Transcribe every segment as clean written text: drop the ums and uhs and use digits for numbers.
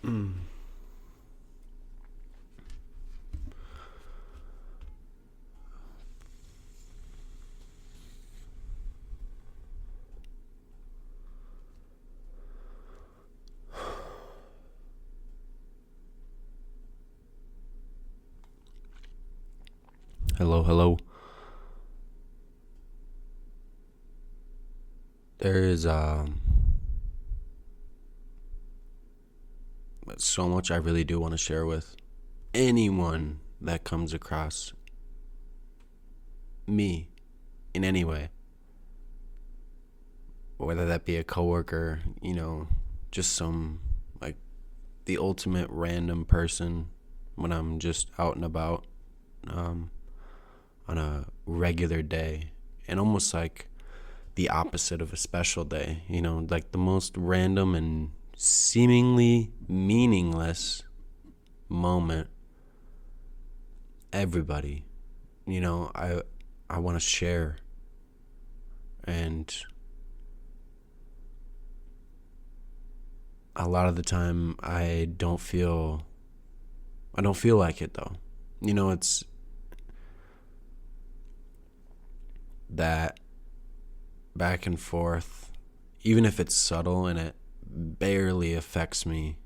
Mm. Hello, hello. There is so much I really do want to share with anyone that comes across me in any way, whether that be a coworker, just some like the ultimate random person when I'm just out and about um, on a regular day, and almost like the opposite of a special day, like the most random and seemingly meaningless moment. Everybody, I want to share, and a lot of the time I don't feel like it though. It's that back and forth, even if it's subtle and it barely affects me.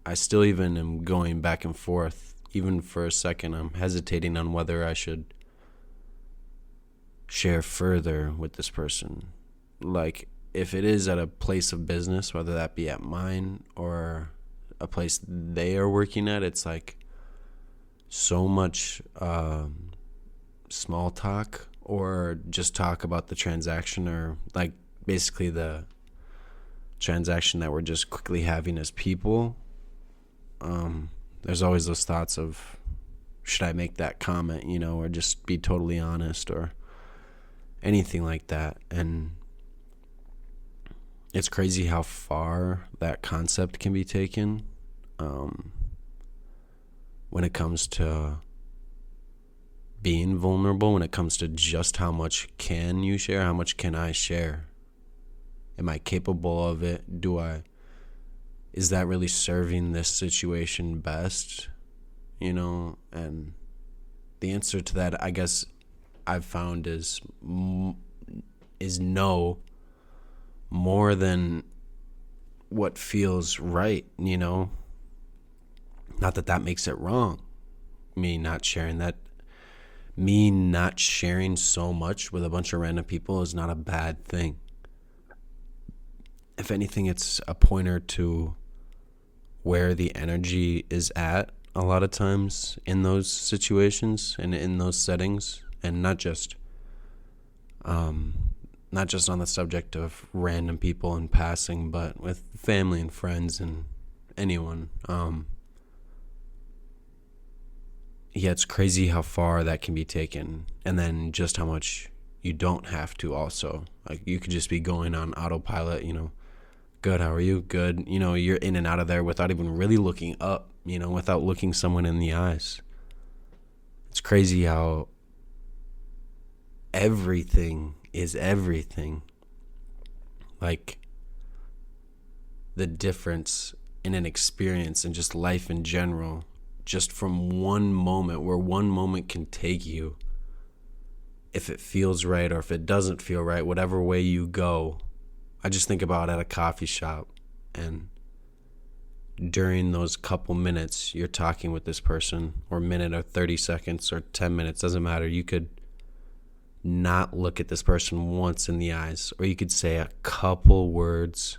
I still even am going back and forth. Even for a second, I'm hesitating on whether I should share further with this person. Like, if it is at a place of business, whether that be at mine or a place they are working at, it's like so much small talk, or just talk about the transaction, or like basically the transaction that we're just quickly having as people. There's always those thoughts of, should I make that comment, or just be totally honest, or anything like that. And it's crazy how far that concept can be taken when it comes to being vulnerable, when it comes to just how much can you share, how much can I share. Am I capable of it? Is that really serving this situation best? And the answer to that, I guess, I've found is no, more than what feels right. Not that makes it wrong. Me not sharing so much with a bunch of random people is not a bad thing. If anything, it's a pointer to where the energy is at a lot of times in those situations and in those settings, and not just on the subject of random people in passing, but with family and friends and anyone. Yeah, it's crazy how far that can be taken, and then just how much you don't have to also. Like, you could just be going on autopilot, good, how are you? Good. You're in and out of there without even really looking up, without looking someone in the eyes. It's crazy how everything is everything. Like, the difference in an experience and just life in general, just from one moment, where one moment can take you, if it feels right or if it doesn't feel right, whatever way you go. I just think about at a coffee shop, and during those couple minutes you're talking with this person, or minute or 30 seconds or 10 minutes, doesn't matter. You could not look at this person once in the eyes, or you could say a couple words,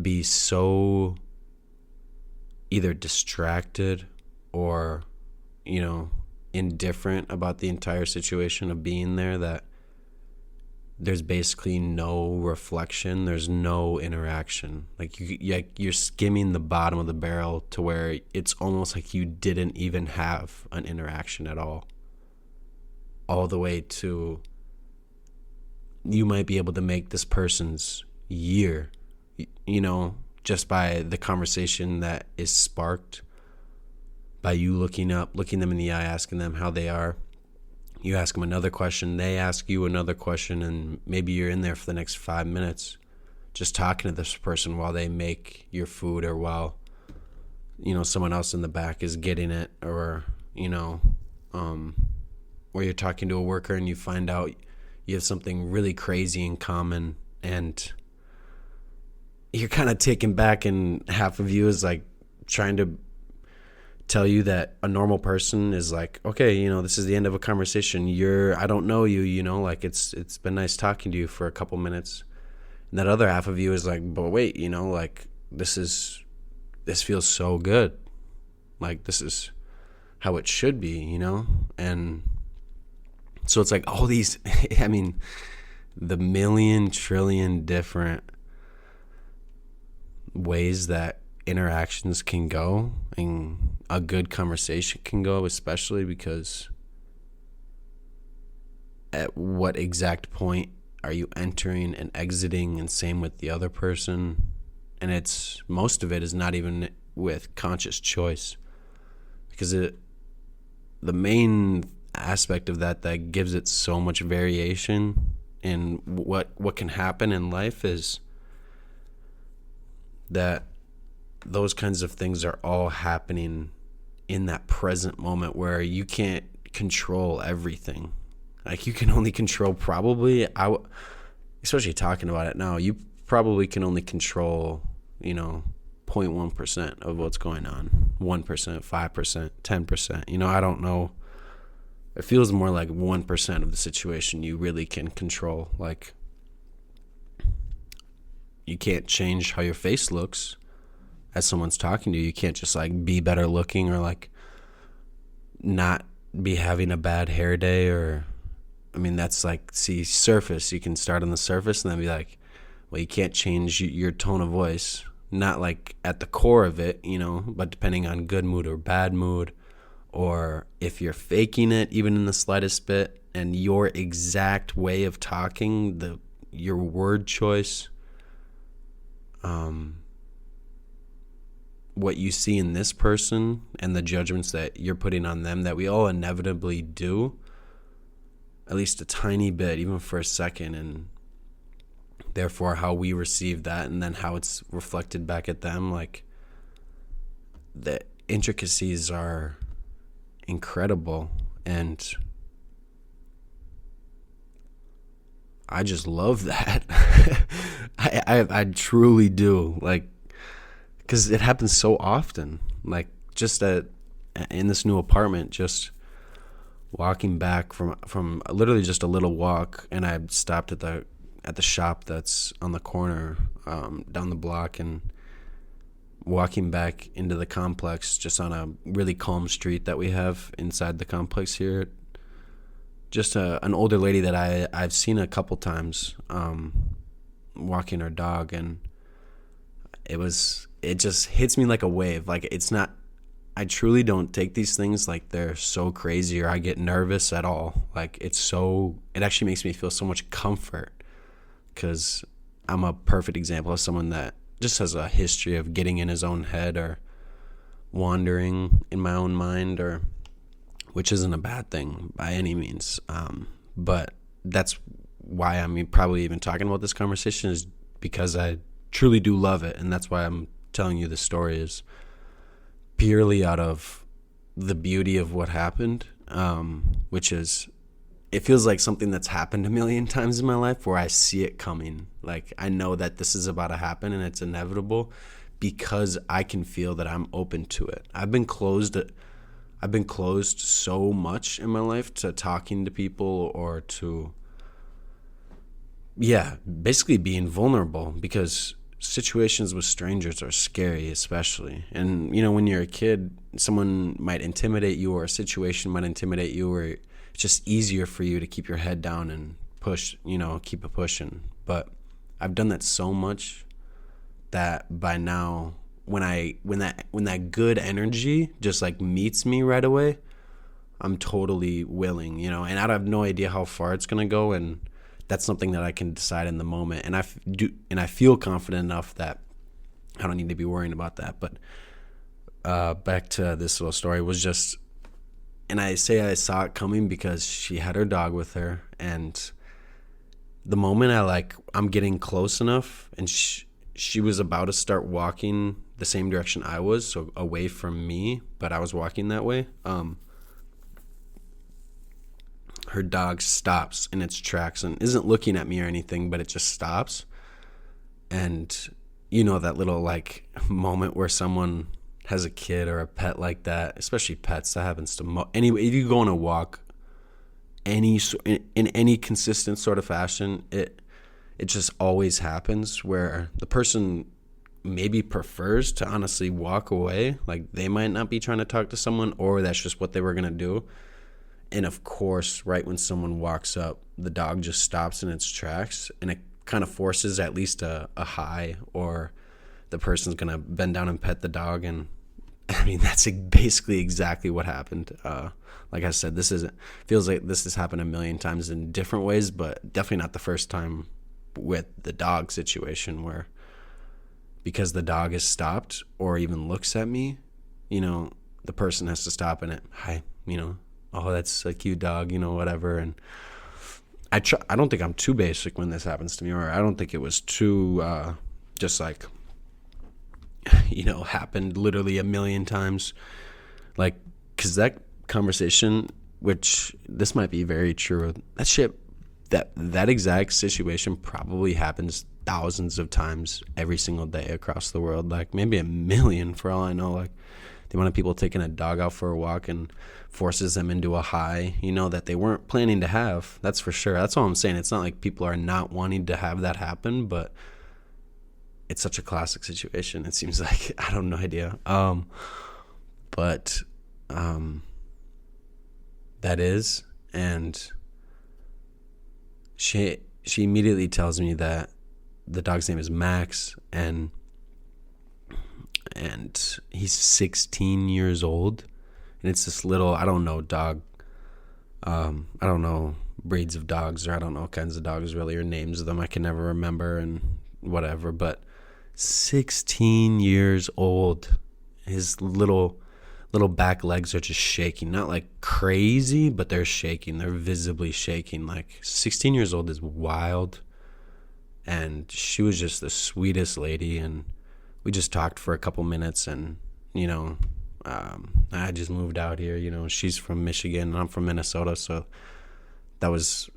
be so either distracted or, indifferent about the entire situation of being there, that there's basically no reflection, there's no interaction. Like, you're skimming the bottom of the barrel to where it's almost like you didn't even have an interaction at all the way to, you might be able to make this person's year, just by the conversation that is sparked by you looking them in the eye, asking them how they are. You ask them another question, they ask you another question, and maybe you're in there for the next 5 minutes just talking to this person while they make your food, or while someone else in the back is getting it, or, or you're talking to a worker and you find out you have something really crazy in common, and you're kind of taken back, and half of you is like trying to tell you that a normal person is like, okay, this is the end of a conversation. I don't know you, like it's been nice talking to you for a couple minutes. And that other half of you is like, but wait, like this feels so good. Like this is how it should be, And so it's like all these, I mean, the million trillion different ways that interactions can go and a good conversation can go, especially because at what exact point are you entering and exiting, and same with the other person. And most of it is not even with conscious choice, because the main aspect of that gives it so much variation in what can happen in life is that those kinds of things are all happening in that present moment where you can't control everything. Like you can only control especially talking about it now, you probably can only control, 0.1% of what's going on. 1%, 5%, 10%. I don't know. It feels more like 1% of the situation you really can control. Like you can't change how your face looks as someone's talking to you. You can't just like be better looking, or like not be having a bad hair day, or that's like, surface. You can start on the surface and then be like, well, you can't change your tone of voice, not like at the core of it, but depending on good mood or bad mood, or if you're faking it even in the slightest bit, and your exact way of talking, your word choice, what you see in this person and the judgments that you're putting on them, that we all inevitably do, at least a tiny bit, even for a second, and therefore how we receive that and then how it's reflected back at them. Like the intricacies are incredible, and I just love that. I truly do, like, because it happens so often. Like just in this new apartment, just walking back from literally just a little walk, and I stopped at the shop that's on the corner down the block, and walking back into the complex, just on a really calm street that we have inside the complex here. Just an older lady that I've seen a couple times walking her dog, and it just hits me like a wave. Like it's not, I truly don't take these things like they're so crazy or I get nervous at all. Like it actually makes me feel so much comfort, because I'm a perfect example of someone that just has a history of getting in his own head or wandering in my own mind, which isn't a bad thing by any means. But that's why I'm probably even talking about this conversation, is because I truly do love it. And that's why I'm telling you this story, is purely out of the beauty of what happened, which is, it feels like something that's happened a million times in my life, where I see it coming. Like I know that this is about to happen and it's inevitable, because I can feel that I'm open to it. I've been closed so much in my life to talking to people, or to basically being vulnerable, because situations with strangers are scary, especially. And when you're a kid, someone might intimidate you, or a situation might intimidate you, or it's just easier for you to keep your head down and push, keep it pushing. But I've done that so much that by now, when that good energy just like meets me right away, I'm totally willing, and I have no idea how far it's gonna go, and that's something that I can decide in the moment. And I feel confident enough that I don't need to be worrying about that. But back to this little story, was just, and I say I saw it coming because she had her dog with her, and the moment I'm getting close enough, and she was about to start walking the same direction I was, so away from me, but I was walking that way. Her dog stops in its tracks and isn't looking at me or anything, but it just stops. And you know that little like moment where someone has a kid or a pet like that, especially pets, that happens to anyway. If you go on a walk, in any consistent sort of fashion, it just always happens where the person maybe prefers to honestly walk away. Like they might not be trying to talk to someone, or that's just what they were gonna do. And of course, right when someone walks up, the dog just stops in its tracks, and it kind of forces at least a hi, or the person's gonna bend down and pet the dog. And I mean, that's basically exactly what happened. Like I said, feels like this has happened a million times in different ways, but definitely not the first time with the dog situation, where because the dog has stopped or even looks at me, the person has to stop and hi, oh, that's a cute dog, whatever. And I don't think I'm too basic when this happens to me, or I don't think it was too just like, happened literally a million times. Like, because that conversation, which this might be very true, that shit, that exact situation probably happens thousands of times every single day across the world, like maybe a million for all I know. Like the amount of people taking a dog out for a walk and forces them into a high, that they weren't planning to have. That's for sure. That's all I'm saying. It's not like people are not wanting to have that happen, but it's such a classic situation. It seems like, I don't know idea. But that is, and she immediately tells me that the dog's name is Max, and he's 16 years old, and it's this little, I don't know dog, I don't know breeds of dogs, or I don't know kinds of dogs really, or names of them I can never remember and whatever, but 16 years old. His little back legs are just shaking, not like crazy, but they're shaking. They're visibly shaking. Like 16 years old is wild. And she was just the sweetest lady, and we just talked for a couple minutes, and I just moved out here. She's from Michigan and I'm from Minnesota, so that was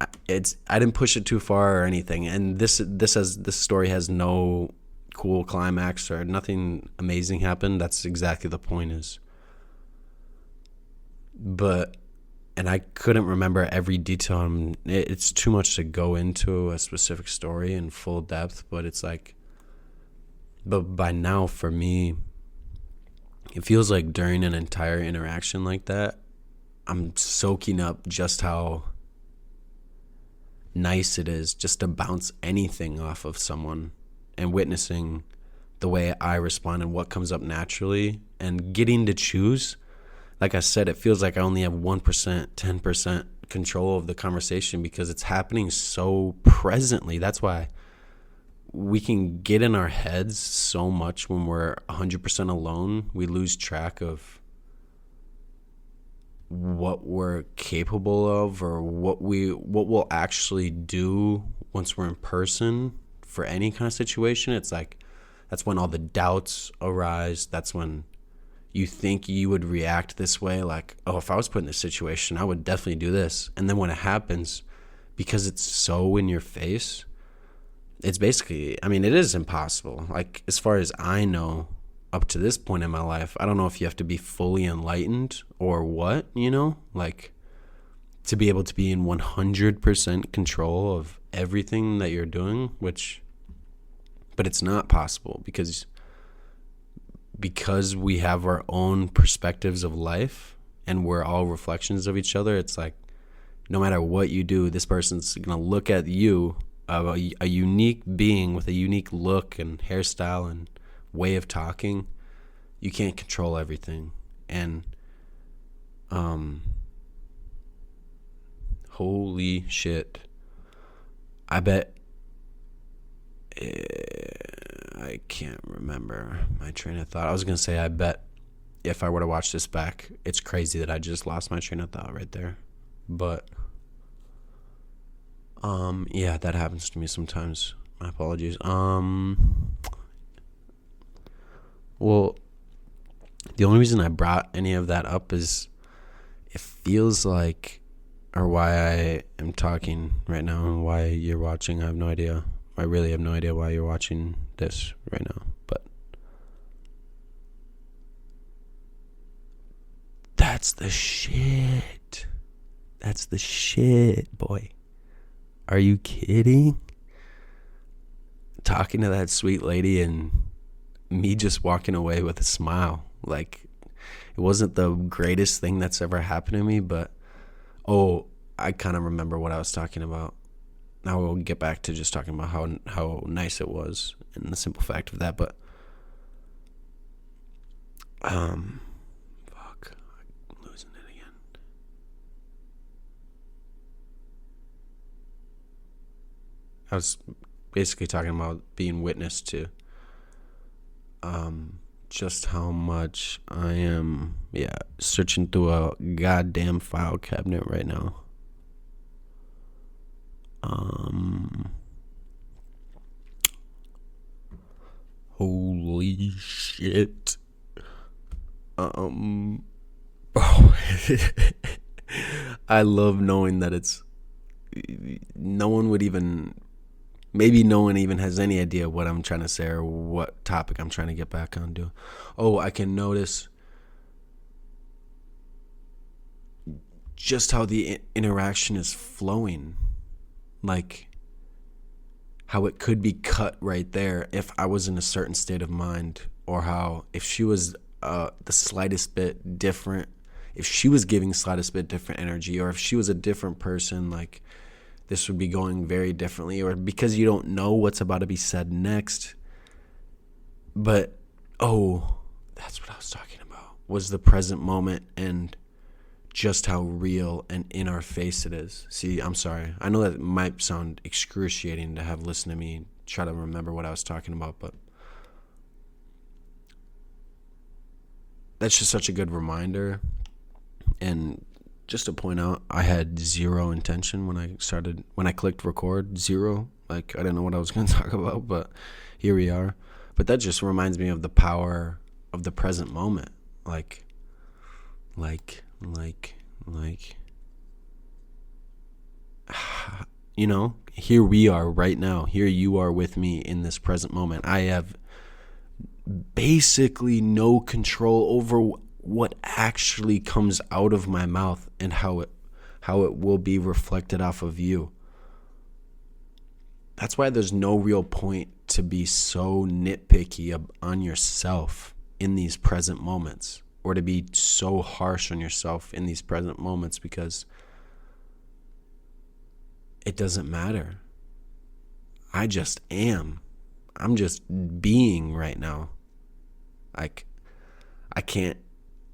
I didn't push it too far or anything. And this story has no cool climax or nothing amazing happened. That's exactly the point is. And I couldn't remember every detail. It's too much to go into a specific story in full depth, but it's like, but by now for me, it feels like during an entire interaction like that, I'm soaking up just how nice it is just to bounce anything off of someone, and witnessing the way I respond and what comes up naturally, and getting to choose. Like I said, it feels like I only have 1%, 10% control of the conversation because it's happening so presently. That's why we can get in our heads so much when we're 100% alone. We lose track of what we're capable of, or what we'll actually do once we're in person for any kind of situation. It's like that's when all the doubts arise. That's when you think you would react this way, like, oh, if I was put in this situation, I would definitely do this. And then when it happens, because it's so in your face, it's basically, I mean, it is impossible. Like, as far as I know, up to this point in my life, I don't know if you have to be fully enlightened or what, like to be able to be in 100% control of everything that you're doing, but it's not possible because we have our own perspectives of life and we're all reflections of each other. It's like, no matter what you do, this person's going to look at you, a unique being with a unique look and hairstyle and way of talking. You can't control everything. And holy shit, I bet I can't remember my train of thought. I was gonna say, I bet if I were to watch this back, it's crazy that I just lost my train of thought right there. But yeah, that happens to me sometimes. My apologies. Well, the only reason I brought any of that up is it feels like, or why I am talking right now and why you're watching. I have no idea. I really have no idea why you're watching this right now. But that's the shit. That's the shit, boy. Are you kidding? Talking to that sweet lady and me just walking away with a smile. Like, it wasn't the greatest thing that's ever happened to me, but I kind of remember what I was talking about. Now we'll get back to just talking about how nice it was and the simple fact of that. But fuck, I'm losing it again. I was basically talking about being witness to just how much I am searching through a goddamn file cabinet right now. Holy shit. Bro, I love knowing that it's no one would even, maybe no one even has any idea what I'm trying to say or what topic I'm trying to get back onto. I can notice just how the interaction is flowing. Like, how it could be cut right there if I was in a certain state of mind, or how if she was the slightest bit different, if she was giving slightest bit different energy, or if she was a different person, like, this would be going very differently, or because you don't know what's about to be said next. But that's what I was talking about, was the present moment and just how real and in our face it is. See, I'm sorry. I know that might sound excruciating to have listened to me try to remember what I was talking about, but that's just such a good reminder. And just to point out, I had zero intention when I clicked record. Zero. Like, I didn't know what I was going to talk about, but here we are. But that just reminds me of the power of the present moment. Like, you know, here we are right now. Here you are with me in this present moment. I have basically no control over what actually comes out of my mouth and how it will be reflected off of you. That's why there's no real point to be so nitpicky on yourself in these present moments, or to be so harsh on yourself in these present moments, because it doesn't matter. I just am. I'm just being right now. Like, I can't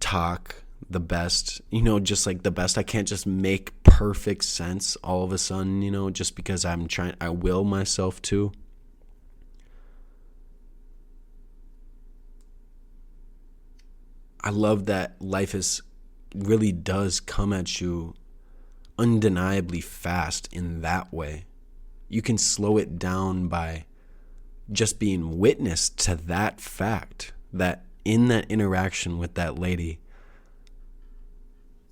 talk the best, just like the best. I can't just make perfect sense all of a sudden, just because I will myself to. I love that life really does come at you undeniably fast in that way. You can slow it down by just being witness to that fact, that in that interaction with that lady,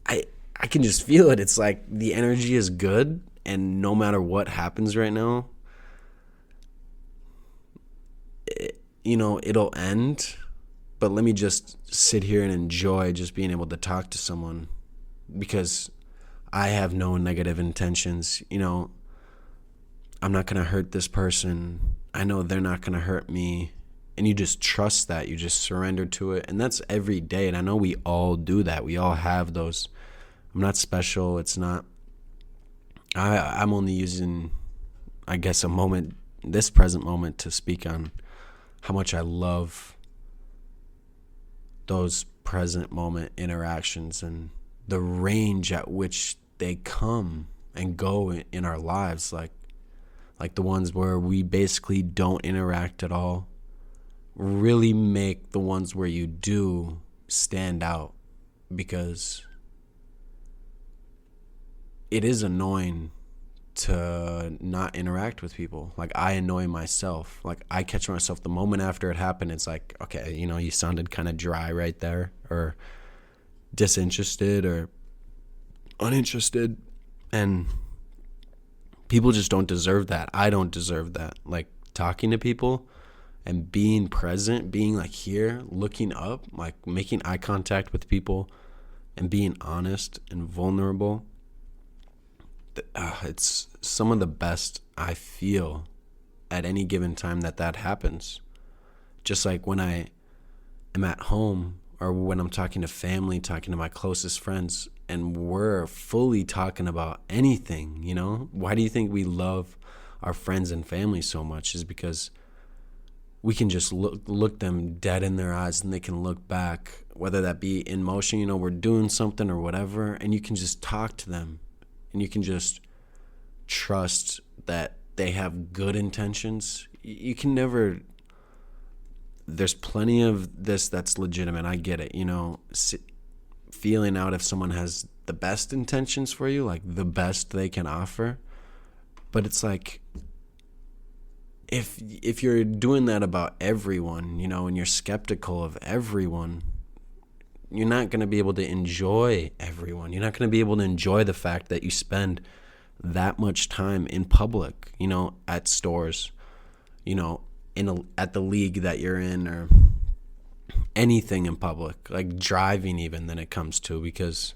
I can just feel it. It's like the energy is good, and no matter what happens right now, it'll end. But let me just sit here and enjoy just being able to talk to someone, because I have no negative intentions. I'm not going to hurt this person. I know they're not going to hurt me. And you just trust that. You just surrender to it. And that's every day. And I know we all do that. We all have those. I'm not special. It's not. I'm only using, I guess, this present moment to speak on how much I love those present moment interactions and the range at which they come and go in our lives, like the ones where we basically don't interact at all, really make the ones where you do stand out, because it is annoying to not interact with people. Like, I annoy myself. Like, I catch myself the moment after it happened. It's like, okay, you sounded kind of dry right there, or disinterested or uninterested. And people just don't deserve that. I don't deserve that. Like, talking to people and being present, being like here, looking up, like making eye contact with people and being honest and vulnerable. It's some of the best I feel at any given time that happens. Just like when I am at home, or when I'm talking to family, talking to my closest friends, and we're fully talking about anything, Why do you think we love our friends and family so much? Is because we can just look them dead in their eyes, and they can look back, whether that be in motion, we're doing something or whatever, and you can just talk to them, and you can just trust that they have good intentions. You can never... There's plenty of this that's legitimate. I get it, feeling out if someone has the best intentions for you, like the best they can offer. But it's like, if you're doing that about everyone, and you're skeptical of everyone, you're not going to be able to enjoy everyone. You're not going to be able to enjoy the fact that you spend that much time in public, at stores, at the league that you're in, or anything in public, like driving even, than it comes to, because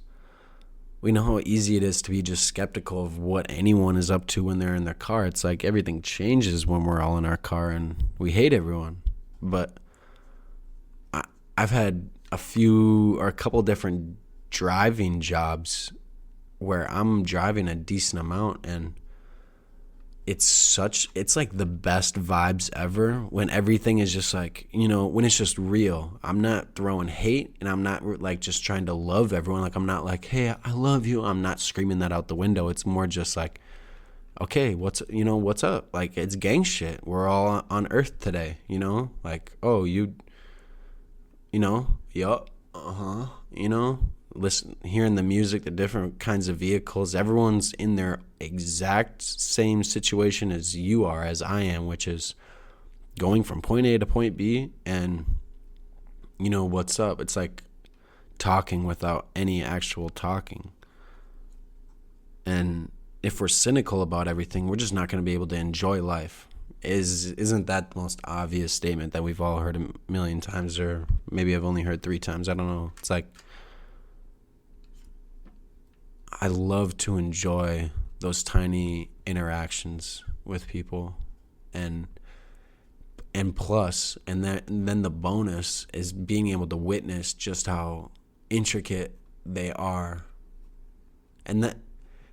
we know how easy it is to be just skeptical of what anyone is up to when they're in their car. It's like everything changes when we're all in our car and we hate everyone. But I've had a couple different driving jobs where I'm driving a decent amount, and it's like the best vibes ever when everything is just like, when it's just real. I'm not throwing hate, and I'm not like just trying to love everyone. Like, I'm not like, hey, I love you. I'm not screaming that out the window. It's more just like, okay, what's up? Like, it's gang shit. We're all on earth today, like, oh, yup, listen, hearing the music, the different kinds of vehicles, everyone's in their exact same situation as you are, as I am, which is going from point A to point B, and what's up? It's like talking without any actual talking. And if we're cynical about everything, we're just not going to be able to enjoy life. Isn't that the most obvious statement that we've all heard a million times, or maybe I've only heard 3 times? I don't know. It's like, I love to enjoy those tiny interactions with people, and then the bonus is being able to witness just how intricate they are. And that,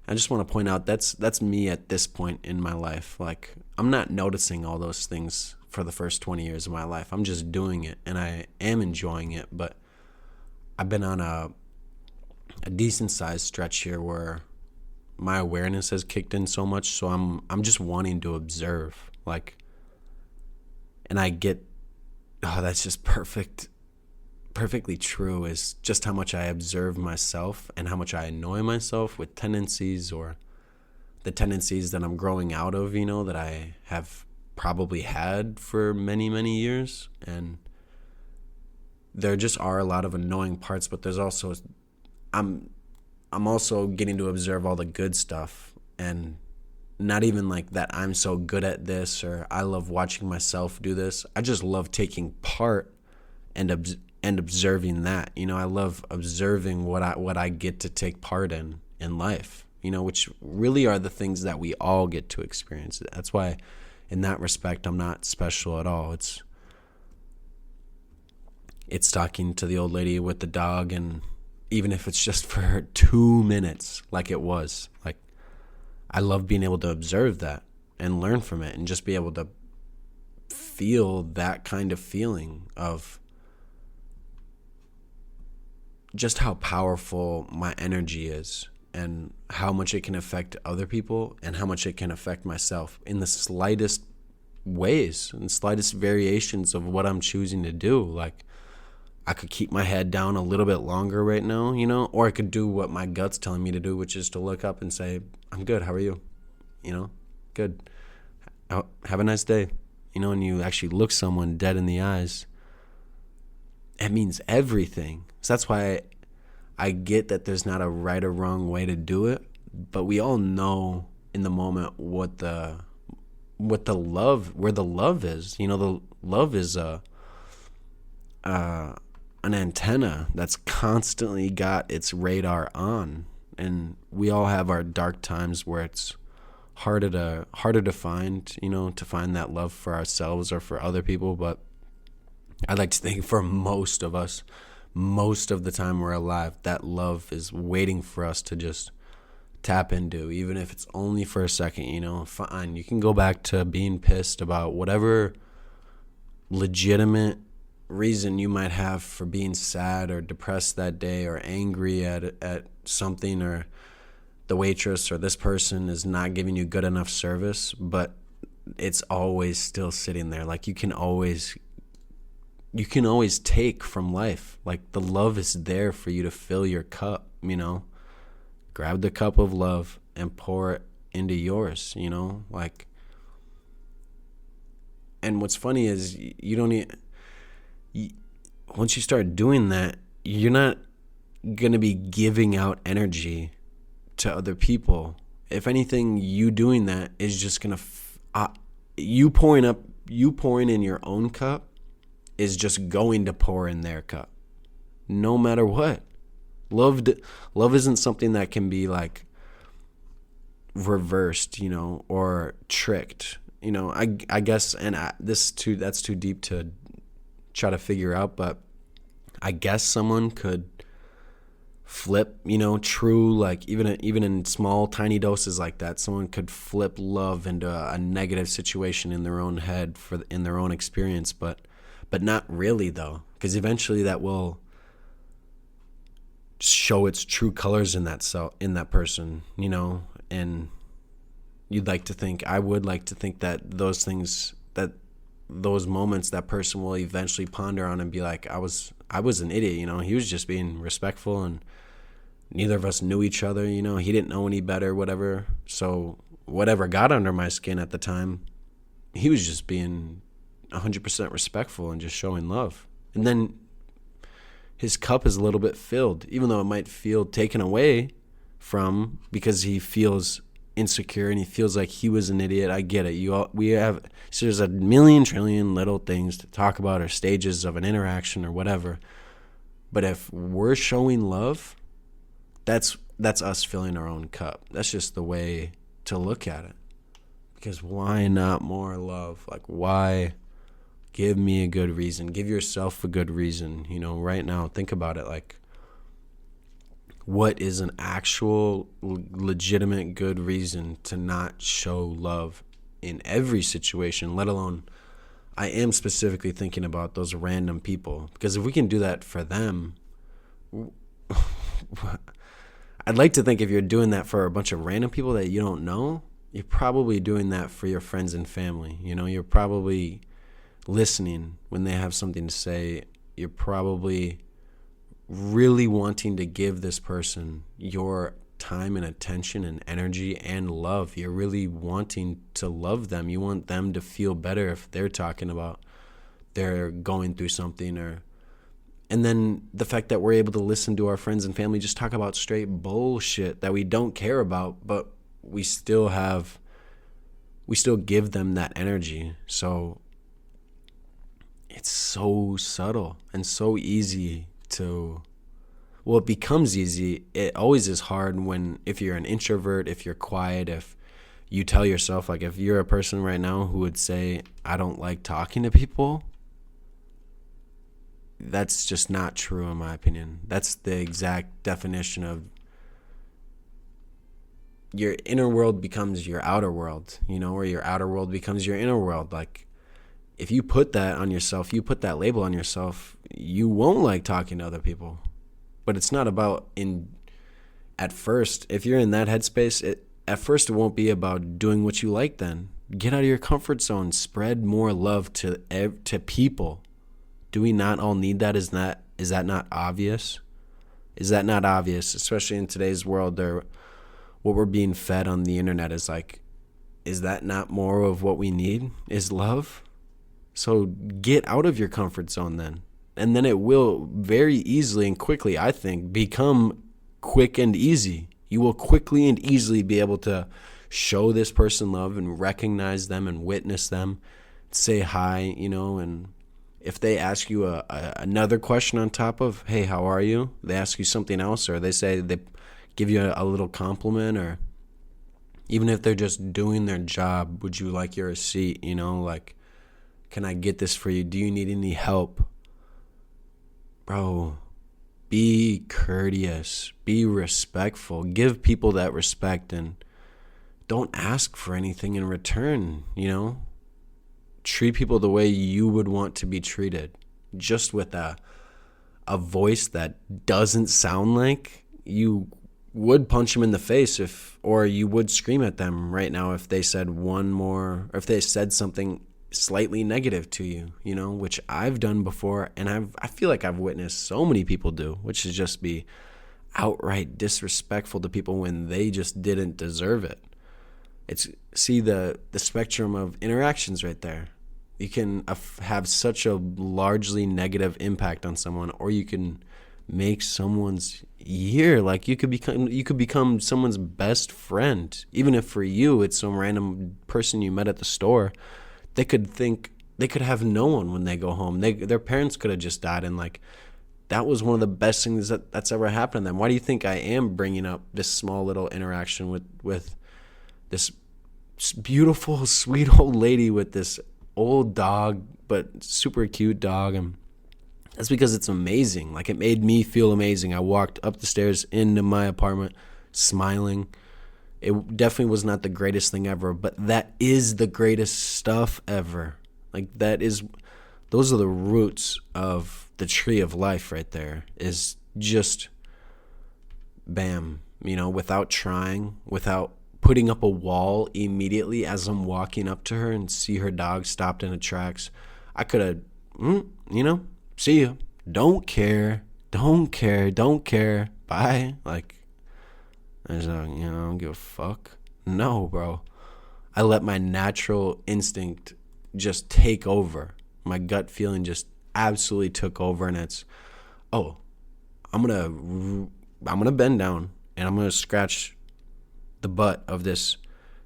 I just want to point out, that's me at this point in my life. Like, I'm not noticing all those things for the first 20 years of my life. I'm just doing it, and I am enjoying it. But I've been on a decent sized stretch here where my awareness has kicked in so much, so I'm just wanting to observe, like, and I get, that's just perfectly true, is just how much I observe myself and how much I annoy myself with tendencies, or the tendencies that I'm growing out of, that I have probably had for many, many years. And there just are a lot of annoying parts, but there's also, I'm also getting to observe all the good stuff, and not even like that I'm so good at this, or I love watching myself do this. I just love taking part and observing that. I love observing what I get to take part in life, which really are the things that we all get to experience. That's why, in that respect, I'm not special at all. It's talking to the old lady with the dog, and even if it's just for 2 minutes, like it was, like, I love being able to observe that and learn from it, and just be able to feel that kind of feeling of just how powerful my energy is, and how much it can affect other people, and how much it can affect myself in the slightest ways and slightest variations of what I'm choosing to do. Like, I could keep my head down a little bit longer right now, or I could do what my gut's telling me to do, which is to look up and say, I'm good, how are you? Good. Have a nice day. And you actually look someone dead in the eyes, it means everything. So that's why I get that there's not a right or wrong way to do it, but we all know in the moment where the love is. The love is an antenna that's constantly got its radar on, and we all have our dark times where it's harder to find, to find that love for ourselves or for other people. But I'd like to think for most of us, most of the time we're alive, that love is waiting for us to just tap into, even if it's only for a second. Fine, you can go back to being pissed about whatever legitimate reason you might have for being sad or depressed that day, or angry at something, or the waitress or this person is not giving you good enough service, but it's always still sitting there. Like you can always take from life. Like the love is there for you to fill your cup. Grab the cup of love and pour it into yours. Like, and what's funny is once you start doing that, you're not gonna be giving out energy to other people. If anything, you doing that is just gonna you pouring in your own cup is just going to pour in their cup, no matter what. Love isn't something that can be like reversed, or tricked. I guess, and that's too deep to try to figure out, but I guess someone could flip, true, like even in small tiny doses like that, someone could flip love into a negative situation in their own head in their own experience, but not really though, because eventually that will show its true colors in that person, and I would like to think that those moments that person will eventually ponder on and be like, I was an idiot, he was just being respectful, and neither of us knew each other, he didn't know any better, whatever. So whatever got under my skin at the time, he was just being 100% respectful and just showing love. And then his cup is a little bso it might feel taken away from because he feels insecure and he feels like he was an idiot. I get it. So there's a million trillion little things to talk about, or stages of an interaction or whatever. But if we're showing love, that's us filling our own cup. That's just the way to look at it. Because why not more love? Like, why? Give me a good reason. Give yourself a good reason. Right now, think about it. Like, what is an actual legitimate good reason to not show love in every situation, let alone, I am specifically thinking about those random people, because if we can do that for them, I'd like to think if you're doing that for a bunch of random people that you don't know, you're probably doing that for your friends and family. You're probably listening when they have something to say. You're probably really wanting to give this person your time and attention and energy and love. You're really wanting to love them. You want them to feel better if they're talking about they're going through something, and then the fact that we're able to listen to our friends and family just talk about straight bullshit that we don't care about, but we still give them that energy. So it's so subtle and so easy it becomes easy. It always is hard if you're an introvert, if you're quiet, if you tell yourself, like if you're a person right now who would say, I don't like talking to people, that's just not true in my opinion. That's the exact definition of your inner world becomes your outer world, or your outer world becomes your inner world. Like, if you put that on yourself, you put that label on yourself, you won't like talking to other people. But it's not about at first, if you're in that headspace, at first it won't be about doing what you like then. Get out of your comfort zone, spread more love to people. Do we not all need that? Is that not obvious? Is that not obvious, especially in today's world? What we're being fed on the internet is like Is that not more of what we need? Is love? So get out of your comfort zone then. And then it will very easily and quickly, I think, become quick and easy. You will quickly and easily be able to show this person love and recognize them and witness them, say hi, and if they ask you another question on top of, hey, how are you? They ask you something else, or they give you a little compliment, or even if they're just doing their job, would you like your receipt? Like, can I get this for you? Do you need any help? Bro, be courteous, be respectful, give people that respect, and don't ask for anything in return, Treat people the way you would want to be treated, just with a voice that doesn't sound like you would punch them in the face or you would scream at them right now if they said or if they said something slightly negative to you, which I've done before, and I feel like I've witnessed so many people do, which is just be outright disrespectful to people when they just didn't deserve it. See the spectrum of interactions right there. You can have such a largely negative impact on someone, or you can make someone's year. Like, you could become someone's best friend, even if for you it's some random person you met at the store. They could have no one when they go home. Their parents could have just died, and like, that was one of the best things that's ever happened to them. Why do you think I am bringing up this small little interaction with this beautiful, sweet old lady with this old dog, but super cute dog? And that's because it's amazing. Like, it made me feel amazing. I walked up the stairs into my apartment smiling. It definitely was not the greatest thing ever, but that is the greatest stuff ever. Like, those are the roots of the tree of life right there, is just bam, without trying, without putting up a wall immediately as I'm walking up to her and see her dog stopped in its tracks. I could have, see you. Don't care. Bye. Like, I don't give a fuck. No, bro. I let my natural instinct just take over. My gut feeling just absolutely took over, and it's, I'm gonna bend down and I'm gonna scratch the butt of this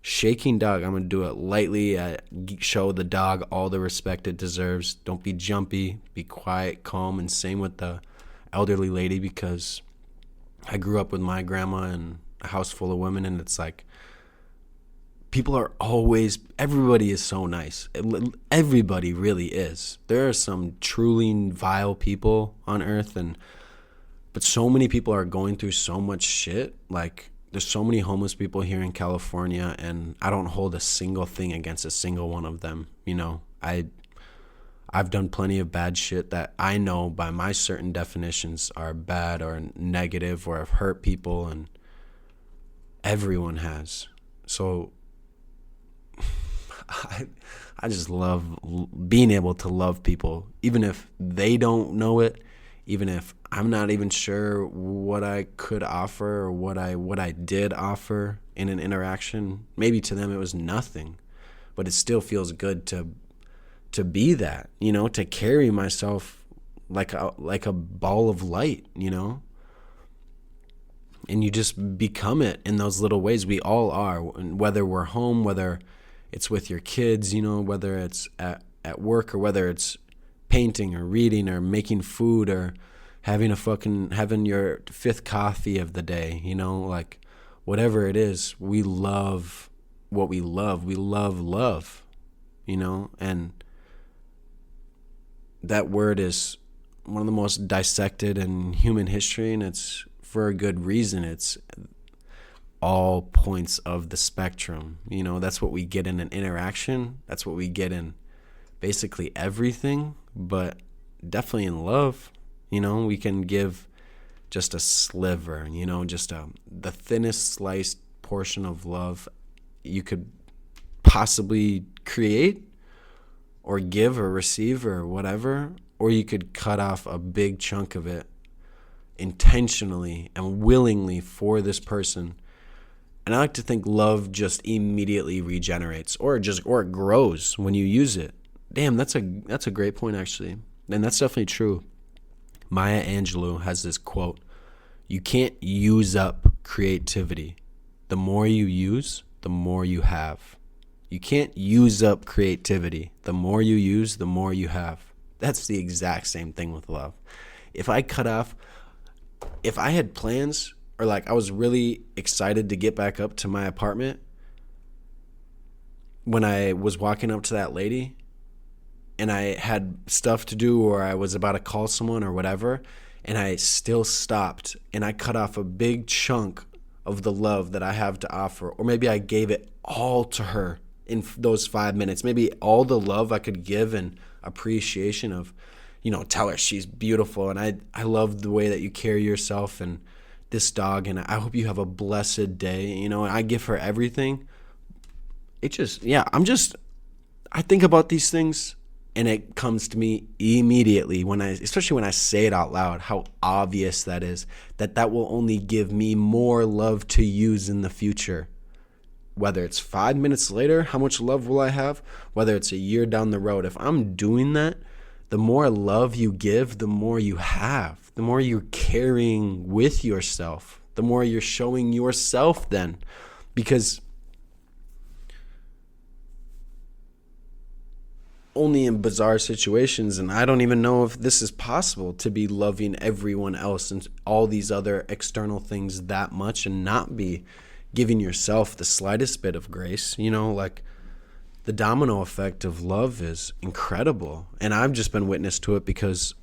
shaking dog. I'm gonna do it lightly, show the dog all the respect it deserves. Don't be jumpy, be quiet, calm. And same with the elderly lady, because I grew up with my grandma in a house full of women, and it's like, everybody is so nice. Everybody really is. There are some truly vile people on earth, but so many people are going through so much shit. Like, there's so many homeless people here in California, and I don't hold a single thing against a single one of them. I've done plenty of bad shit that I know by my certain definitions are bad or negative, or have hurt people, and everyone has. So I just love being able to love people, even if they don't know it, even if I'm not even sure what I could offer or what I did offer in an interaction. Maybe to them it was nothing, but it still feels good to be that, to carry myself like a ball of light, and you just become it in those little ways. We all are, whether we're home, whether it's with your kids, whether it's at work, or whether it's painting or reading or making food or having your fifth coffee of the day, like, whatever it is, we love what we love. We love love, and that word is one of the most dissected in human history, and it's for a good reason. It's all points of the spectrum. That's what we get in an interaction. That's what we get in basically everything, but definitely in love. We can give just a sliver, just the thinnest sliced portion of love you could possibly create or give or receive or whatever, or you could cut off a big chunk of it intentionally and willingly for this person, And I like to think love just immediately regenerates or it grows when you use it. Damn, that's a great point actually. And that's definitely true. Maya Angelou has this quote: "You can't use up creativity. The more you use, the more you have." You can't use up creativity. The more you use, the more you have. That's the exact same thing with love. If I had plans, or like I was really excited to get back up to my apartment when I was walking up to that lady and I had stuff to do or I was about to call someone or whatever, and I still stopped and I cut off a big chunk of the love that I have to offer, or maybe I gave it all to her in those 5 minutes, maybe all the love I could give and appreciation of, tell her she's beautiful and I love the way that you carry yourself and this dog, and I hope you have a blessed day, and I give her everything. It just, yeah, I think about these things and it comes to me immediately especially when I say it out loud, how obvious that is, that will only give me more love to use in the future. Whether it's 5 minutes later, how much love will I have? Whether it's a year down the road, if I'm doing that, the more love you give, the more you have, the more you're carrying with yourself, the more you're showing yourself then. Because only in bizarre situations, and I don't even know if this is possible, to be loving everyone else and all these other external things that much and not be giving yourself the slightest bit of grace. Like the domino effect of love is incredible. And I've just been witness to it because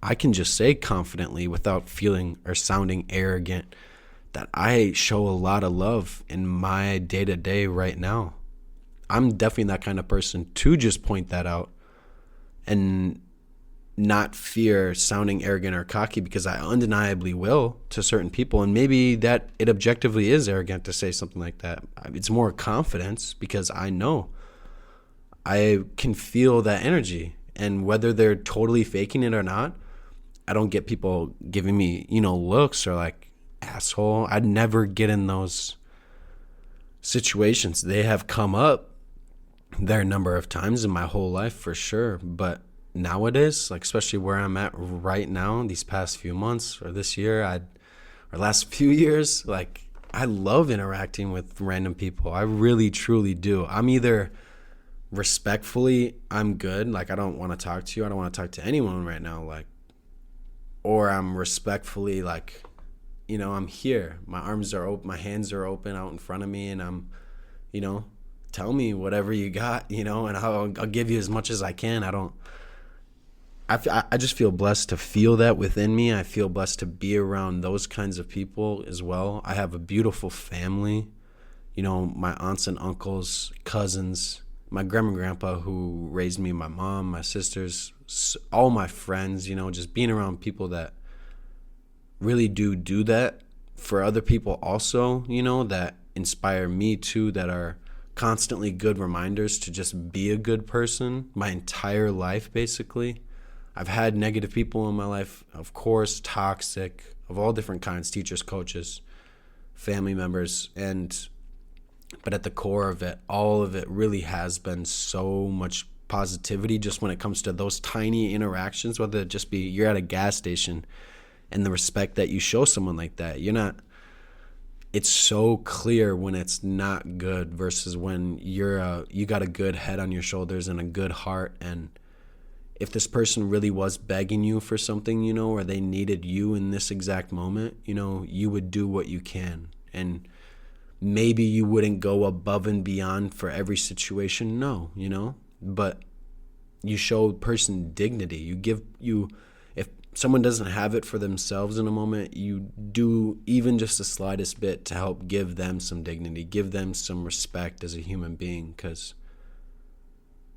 I can just say confidently without feeling or sounding arrogant that I show a lot of love in my day-to-day right now. I'm definitely that kind of person to just point that out and not fear sounding arrogant or cocky, because I undeniably will to certain people. And maybe that it objectively is arrogant to say something like that. It's more confidence because I know I can feel that energy. And whether they're totally faking it or not, I don't get people giving me, looks or like, asshole. I'd never get in those situations. They have come up there a number of times in my whole life for sure. But nowadays, like especially where I'm at right now, these past few months or this year, or last few years, like I love interacting with random people. I really, truly do. I'm either respectfully, I'm good, like I don't want to talk to you, I don't want to talk to anyone right now, like, or I'm respectfully like, I'm here, my arms are open, my hands are open out in front of me, and I'm, tell me whatever you got, and I'll give you as much as I can. I just feel blessed to feel that within me. I feel blessed to be around those kinds of people as well. I have a beautiful family, my aunts and uncles, cousins, my grandma and grandpa who raised me, my mom, my sisters, all my friends, just being around people that really do that for other people also, that inspire me too, that are constantly good reminders to just be a good person my entire life, basically. I've had negative people in my life, of course, toxic, of all different kinds, teachers, coaches, family members, but at the core of it, all of it really has been so much positivity just when it comes to those tiny interactions, whether it just be you're at a gas station and the respect that you show someone like that. It's so clear when it's not good versus when you got a good head on your shoulders and a good heart. And if this person really was begging you for something, or they needed you in this exact moment, you would do what you can. And maybe you wouldn't go above and beyond for every situation, no, but you show a person dignity. If someone doesn't have it for themselves in a moment, you do even just the slightest bit to help give them some dignity, give them some respect as a human being, because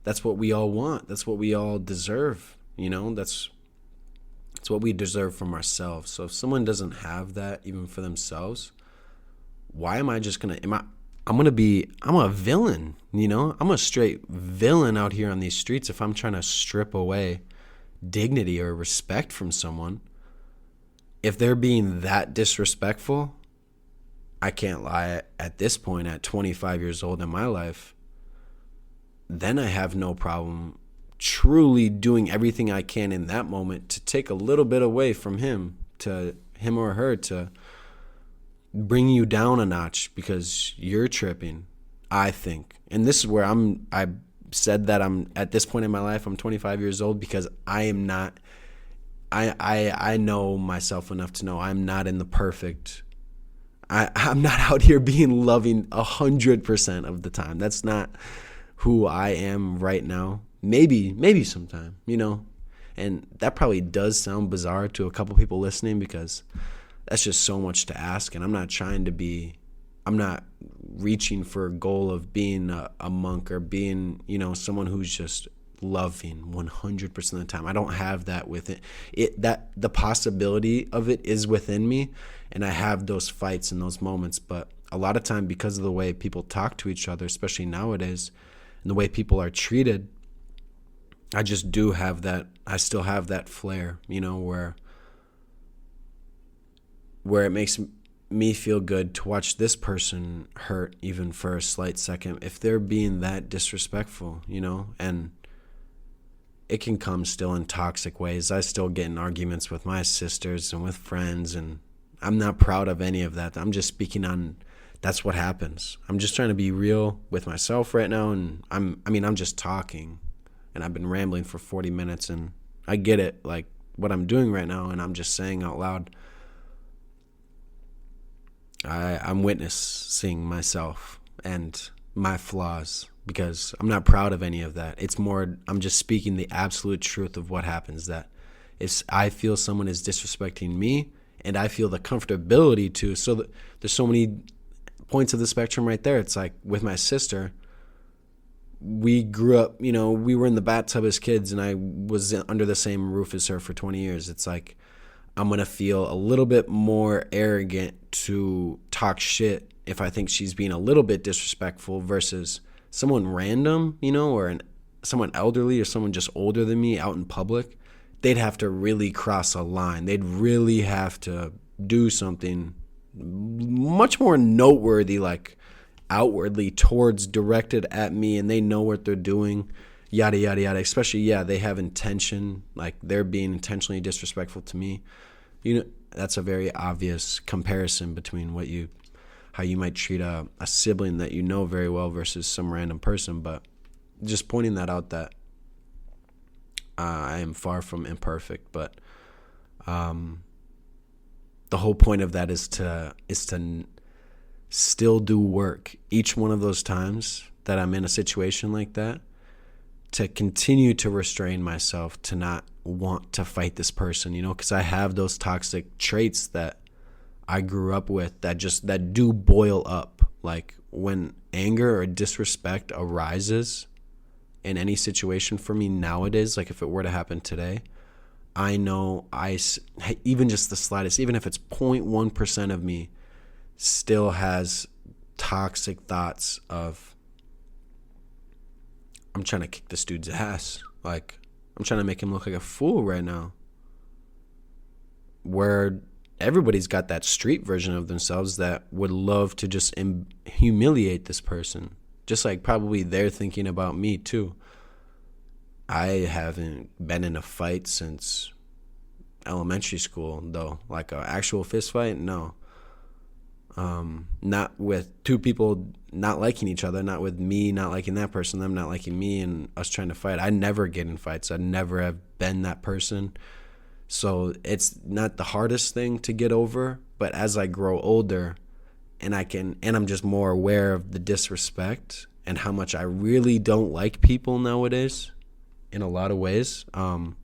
that's what we all want. That's what we all deserve. That's what we deserve from ourselves. So if someone doesn't have that even for themselves, why am I just I'm a villain, I'm a straight villain out here on these streets if I'm trying to strip away dignity or respect from someone. If they're being that disrespectful, I can't lie, at this point, at 25 years old in my life, then I have no problem truly doing everything I can in that moment to take a little bit away from him, to him or her, to bring you down a notch because you're tripping, I think. And this is where I said that I'm at this point in my life, I'm 25 years old, because I am not, I know myself enough to know I'm not in the perfect, I'm not out here being loving 100% of the time. That's not who I am right now. Maybe sometime, and that probably does sound bizarre to a couple people listening, because that's just so much to ask. And I'm not reaching for a goal of being a monk or being, someone who's just loving 100% of the time. I don't have that with it. That the possibility of it is within me, and I have those fights and those moments. But a lot of time, because of the way people talk to each other, especially nowadays, and the way people are treated, I just do have that. I still have that flair, where it makes me feel good to watch this person hurt even for a slight second if they're being that disrespectful, and it can come still in toxic ways. I still get in arguments with my sisters and with friends, and I'm not proud of any of that. I'm just speaking on that's what happens. I'm just trying to be real with myself right now, and I'm just talking, and I've been rambling for 40 minutes, and I get it, like what I'm doing right now, and I'm just saying out loud. I'm witnessing myself and my flaws, because I'm not proud of any of that. It's more, I'm just speaking the absolute truth of what happens, that if I feel someone is disrespecting me and I feel the comfortability to, so there's so many points of the spectrum right there. It's like with my sister, we grew up, we were in the bathtub as kids, and I was under the same roof as her for 20 years. It's like, I'm going to feel a little bit more arrogant to talk shit if I think she's being a little bit disrespectful versus someone random, or someone elderly or someone just older than me out in public. They'd have to really cross a line. They'd really have to do something much more noteworthy, like outwardly directed at me, and they know what they're doing, yada, yada, yada. Especially, they have intention, like they're being intentionally disrespectful to me. That's a very obvious comparison between how you might treat a sibling that you know very well versus some random person. But just pointing that out, that I am far from imperfect, but the whole point of that is to still do work each one of those times that I'm in a situation like that, to continue to restrain myself, to not want to fight this person, because I have those toxic traits that I grew up with that do boil up. Like when anger or disrespect arises in any situation for me nowadays, like if it were to happen today, I know even just the slightest, even if it's 0.1% of me, still has toxic thoughts of, I'm trying to kick this dude's ass. Like, I'm trying to make him look like a fool right now. Where everybody's got that street version of themselves that would love to just humiliate this person. Just like probably they're thinking about me too. I haven't been in a fight since elementary school, though. Like an actual fist fight, no. Not with two people not liking each other, not with me not liking that person, them not liking me, and us trying to fight. I never get in fights. I never have been that person. So it's not the hardest thing to get over, but as I grow older and I'm just more aware of the disrespect and how much I really don't like people nowadays in a lot of ways. And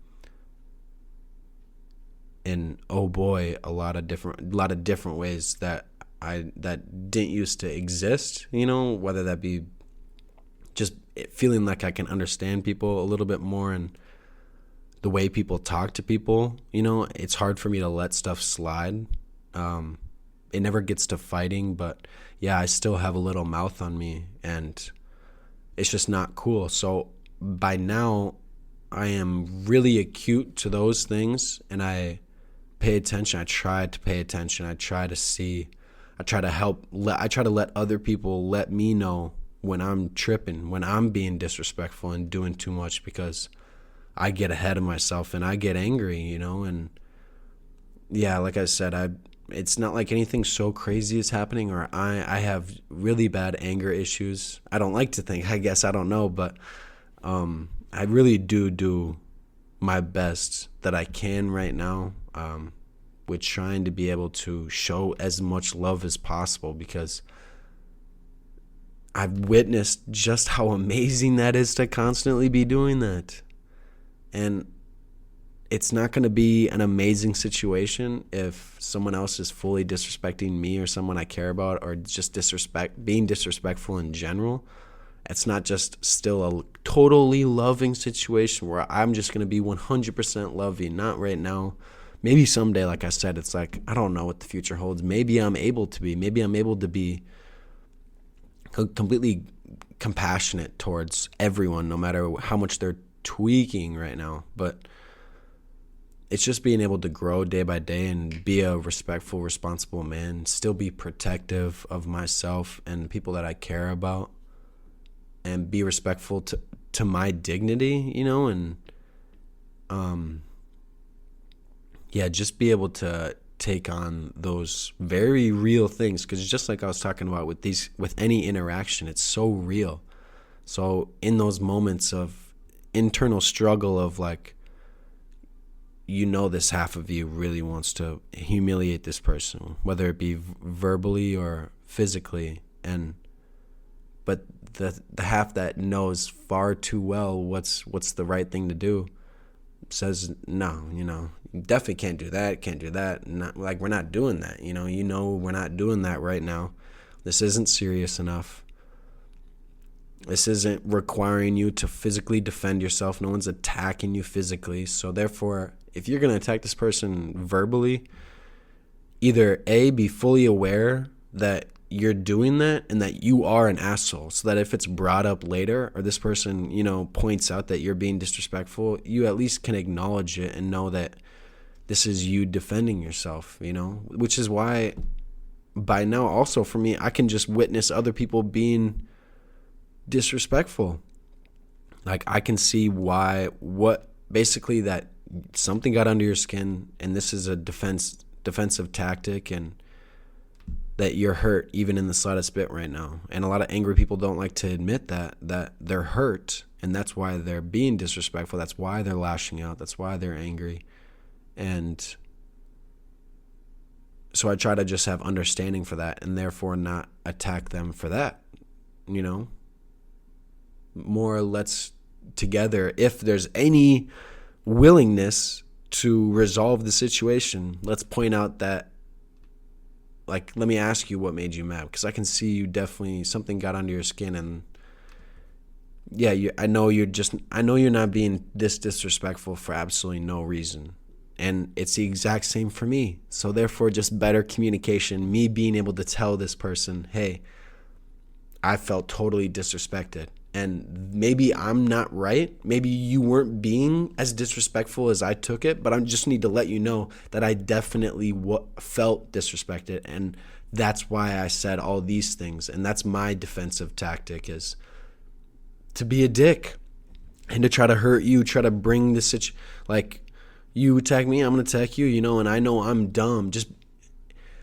oh boy, a lot of different ways that didn't used to exist, whether that be just feeling like I can understand people a little bit more, and the way people talk to people, it's hard for me to let stuff slide. It never gets to fighting, but I still have a little mouth on me, and it's just not cool. So by now I am really acute to those things, and I pay attention. I try to pay attention. I try I try to let other people let me know when I'm tripping, when I'm being disrespectful and doing too much, because I get ahead of myself and I get angry, and yeah, like I said, it's not like anything so crazy is happening, or I have really bad anger issues. I don't like to think, I guess, I don't know, but I really do my best that I can right now, with trying to be able to show as much love as possible, because I've witnessed just how amazing that is to constantly be doing that. And it's not going to be an amazing situation if someone else is fully disrespecting me or someone I care about, or just being disrespectful in general. It's not just still a totally loving situation where I'm just going to be 100% loving. Not right now. Maybe someday, like I said, it's like, I don't know what the future holds. Maybe I'm able to be. Maybe I'm able to be completely compassionate towards everyone, no matter how much they're tweaking right now. But it's just being able to grow day by day and be a respectful, responsible man, still be protective of myself and people that I care about, and be respectful to my dignity, and yeah, just be able to take on those very real things, because just like I was talking about with any interaction, it's so real. So in those moments of internal struggle of like, this half of you really wants to humiliate this person, whether it be verbally or physically, but the half that knows far too well what's the right thing to do says no, you definitely can't do that, not like, we're not doing that, we're not doing that right now. This isn't serious enough. This isn't requiring you to physically defend yourself. No one's attacking you physically. So therefore, if you're going to attack this person verbally, either A, be fully aware that you're doing that and that you are an asshole, so that if it's brought up later or this person, points out that you're being disrespectful, you at least can acknowledge it and know that this is you defending yourself, which is why by now also for me, I can just witness other people being disrespectful. Like, I can see basically that something got under your skin, and this is a defensive tactic, and that you're hurt even in the slightest bit right now. And a lot of angry people don't like to admit that they're hurt, and that's why they're being disrespectful. That's why they're lashing out. That's why they're angry. And so I try to just have understanding for that, and therefore not attack them for that, more or less together. If there's any willingness to resolve the situation, let's point out that, like, let me ask you what made you mad, because I can see you definitely, something got under your skin, and yeah, I know you're not being this disrespectful for absolutely no reason. And it's the exact same for me. So therefore, just better communication, me being able to tell this person, hey, I felt totally disrespected. And maybe I'm not right. Maybe you weren't being as disrespectful as I took it, but I just need to let you know that I definitely felt disrespected. And that's why I said all these things. And that's my defensive tactic, is to be a dick and to try to hurt you, try to bring this like, you attack me, I'm going to attack you, and I know I'm dumb.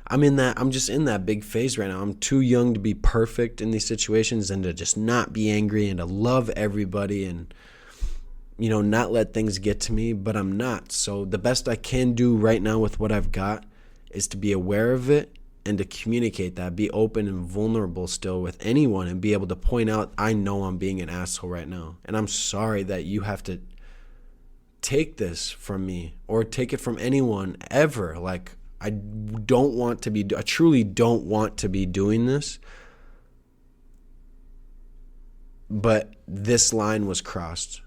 I'm just in that big phase right now. I'm too young to be perfect in these situations, and to just not be angry, and to love everybody, and, not let things get to me, but I'm not. So the best I can do right now with what I've got is to be aware of it and to communicate that, be open and vulnerable still with anyone, and be able to point out, I know I'm being an asshole right now, and I'm sorry that you have to take this from me or take it from anyone ever. Like, I truly don't want to be doing this, but this line was crossed,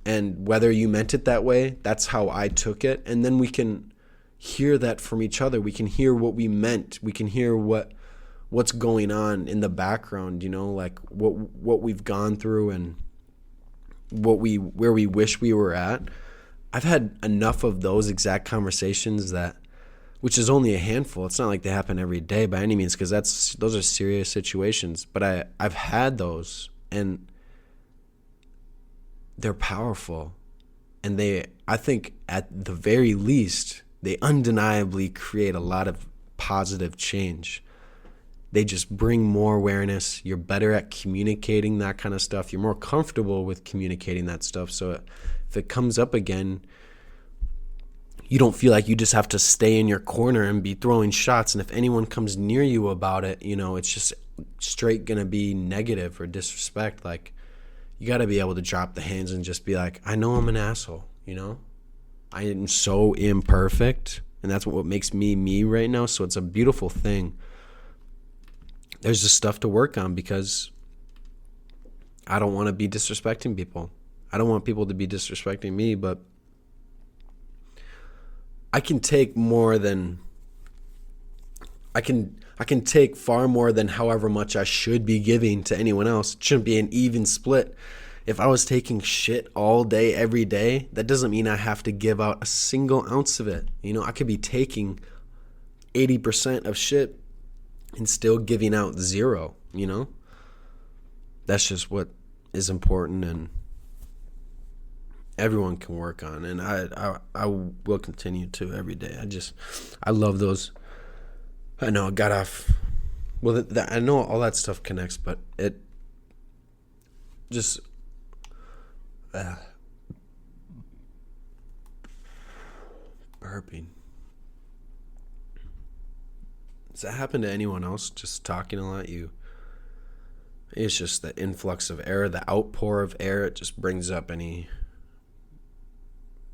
and whether you meant it that way, that's how I took it. And then we can hear that from each other. We can hear what we meant. We can hear what's going on in the background, like what we've gone through and where we wish we were at. I've had enough of those exact conversations that which is only a handful. It's not like they happen every day by any means, because those are serious situations. But I've had those, and they're powerful, and I think at the very least, they undeniably create a lot of positive change. They just bring more awareness. You're better at communicating that kind of stuff. You're more comfortable with communicating that stuff. So if it comes up again, you don't feel like you just have to stay in your corner and be throwing shots. And if anyone comes near you about it, it's just straight going to be negative or disrespect. Like, you got to be able to drop the hands and just be like, I know I'm an asshole, I am so imperfect. And that's what makes me right now. So it's a beautiful thing. There's just stuff to work on, because I don't want to be disrespecting people. I don't want people to be disrespecting me, but I can take more than I can take far more than however much I should be giving to anyone else. It shouldn't be an even split. If I was taking shit all day, every day, that doesn't mean I have to give out a single ounce of it. I could be taking 80% of shit and still giving out 0, That's just what is important, and everyone can work on. And I will continue to every day. I love those. I know it got off. Well, I know all that stuff connects, but it just burping. Does that happen to anyone else? Just talking a lot, it's just the influx of air, the outpour of air. It just brings up any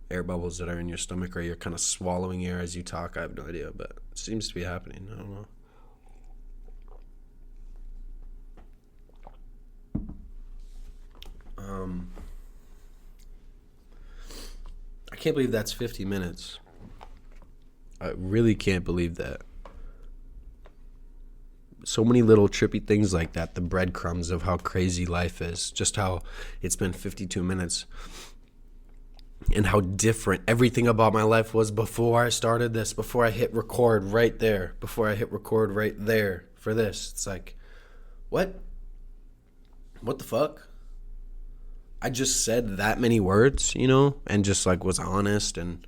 air bubbles that are in your stomach, or you're kind of swallowing air as you talk. I have no idea, but it seems to be happening. I don't know. I can't believe that's 50 minutes. I really can't believe that. So many little trippy things like that, the breadcrumbs of how crazy life is, just how it's been 52 minutes, and how different everything about my life was before I started this, before I hit record right there, before I hit record right there for this. It's like, what the fuck? I just said that many words, and just like was honest, and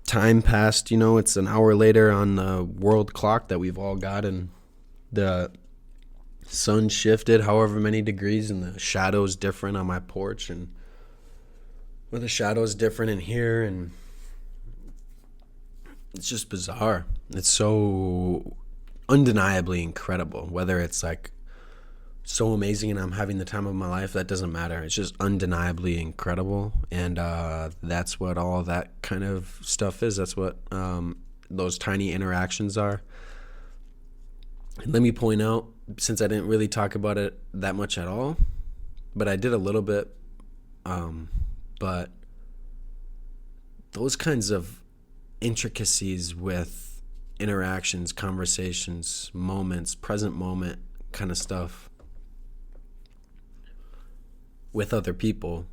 time passed, it's an hour later on the world clock that we've all got, and the sun shifted however many degrees, and the shadow's different on my porch, and the shadow's different in here, and it's just bizarre. It's so undeniably incredible. Whether it's like so amazing and I'm having the time of my life, that doesn't matter. It's just undeniably incredible, and that's what all that kind of stuff is. That's what those tiny interactions are. And let me point out, since I didn't really talk about it that much at all, but I did a little bit, but those kinds of intricacies with interactions, conversations, moments, present moment kind of stuff with other people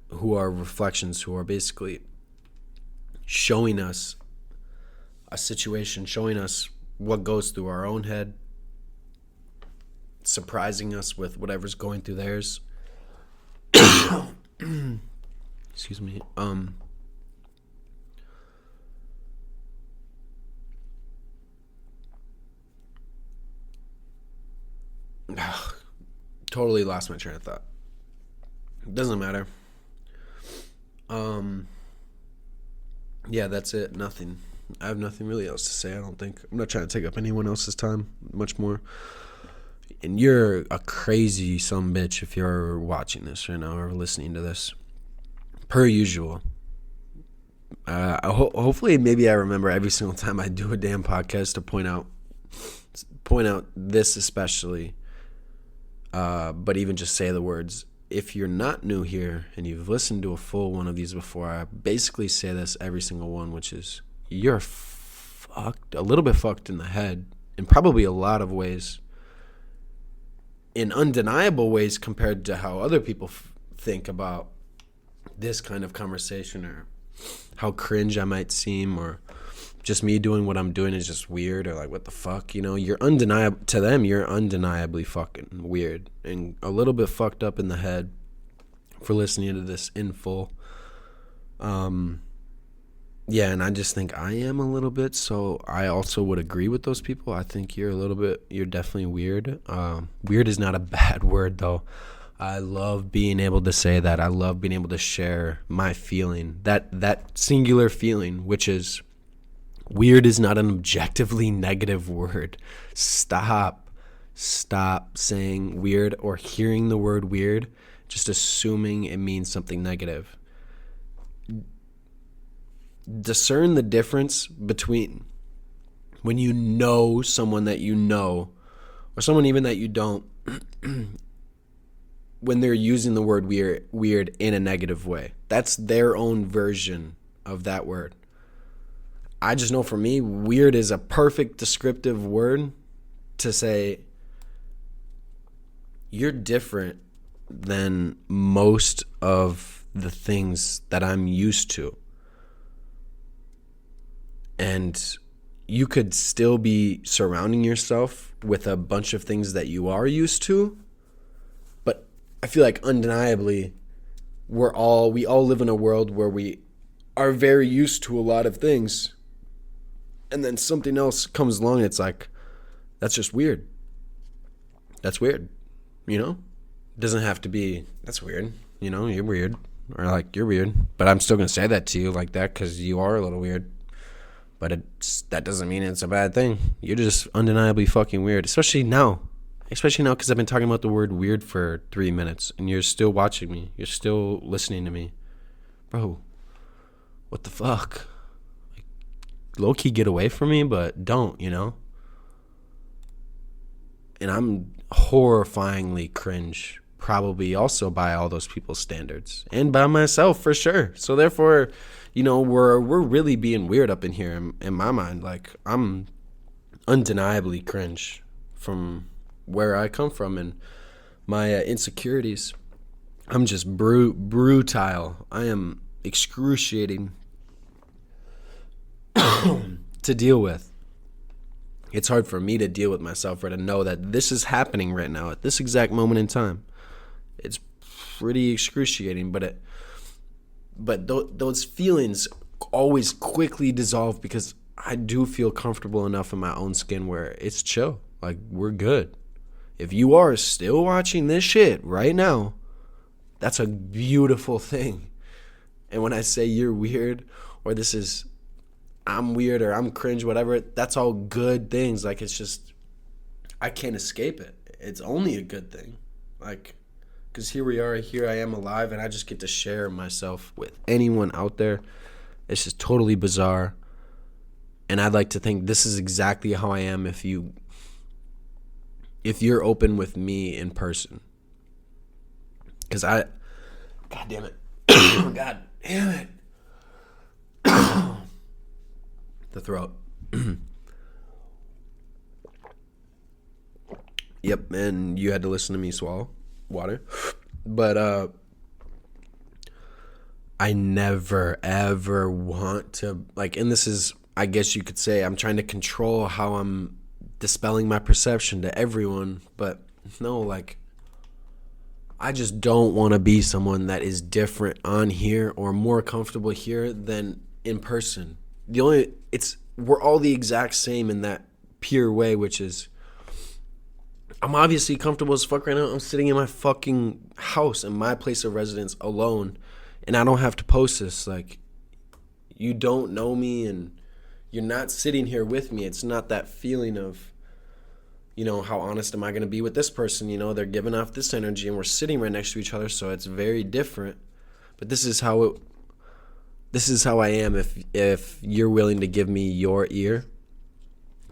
who are reflections, who are basically showing us a situation, showing us what goes through our own head, surprising us with whatever's going through theirs. Excuse me. Totally lost my train of thought. It doesn't matter. Yeah, that's it. Nothing. I have nothing really else to say, I don't think. I'm not trying to take up anyone else's time much more. And you're a crazy sumbitch if you're watching this right now or listening to this. Per usual. Hopefully, maybe I remember every single time I do a damn podcast to point out this especially. But even just say the words. If you're not new here and you've listened to a full one of these before, I basically say this every single one, which is you're fucked, a little bit fucked in the head, in probably a lot of ways, in undeniable ways compared to how other people think about this kind of conversation, or how cringe I might seem, or just me doing what I'm doing is just weird, or like, what the fuck, you know? You're undeniable to them. You're undeniably fucking weird and a little bit fucked up in the head for listening to this in full. Yeah, and I just think I am a little bit, so I also would agree with those people. I think you're definitely weird. Weird is not a bad word, though. I love being able to say that. I love being able to share my feeling, that singular feeling, which is weird is not an objectively negative word. Stop saying weird or hearing the word weird, just assuming it means something negative. Discern the difference between when you know someone that you know, or someone even that you don't, when they're using the word weird in a negative way. That's their own version of that word. I just know for me, weird is a perfect descriptive word to say you're different than most of the things that I'm used to. And you could still be surrounding yourself with a bunch of things that you are used to, but I feel like undeniably we all live in a world where we are very used to a lot of things, and then something else comes along and it's like, that's just weird. That's weird, you know? It doesn't have to be, that's weird, you know, you're weird, or like, you're weird, but I'm still going to say that to you like that because you are a little weird. But that doesn't mean it's a bad thing. You're just undeniably fucking weird, especially now because I've been talking about the word weird for 3 minutes, and you're still watching me. You're still listening to me. Bro, what the fuck? Like, low-key get away from me, but don't, you know? And I'm horrifyingly cringe, probably also by all those people's standards, and by myself for sure. So therefore, you know, we're really being weird up in here in my mind. Like, I'm undeniably cringe from where I come from and my insecurities. I'm just brutal. I am excruciating to deal with. It's hard for me to deal with myself or to know that this is happening right now at this exact moment in time. It's pretty excruciating, but those feelings always quickly dissolve because I do feel comfortable enough in my own skin where it's chill. Like, we're good. If you are still watching this shit right now, that's a beautiful thing. And when I say you're weird, or I'm weird, or I'm cringe, whatever, that's all good things. Like, it's just, I can't escape it. It's only a good thing. Like, because here I am alive, and I just get to share myself with anyone out there. It's just totally bizarre. And I'd like to think this is exactly how I am if you're open with me in person. Because God damn it. God damn it. The throat. Yep, and you had to listen to me swallow water. But I never ever want to, like, and this is, I guess you could say, I'm trying to control how I'm dispelling my perception to everyone, but no, like, I just don't want to be someone that is different on here or more comfortable here than in person. We're all the exact same in that pure way, which is, I'm obviously comfortable as fuck right now. I'm sitting in my fucking house in my place of residence alone, and I don't have to post this. Like, you don't know me and you're not sitting here with me. It's not that feeling of, you know, how honest am I going to be with this person? You know, they're giving off this energy and we're sitting right next to each other, so it's very different. But this is how I am if you're willing to give me your ear,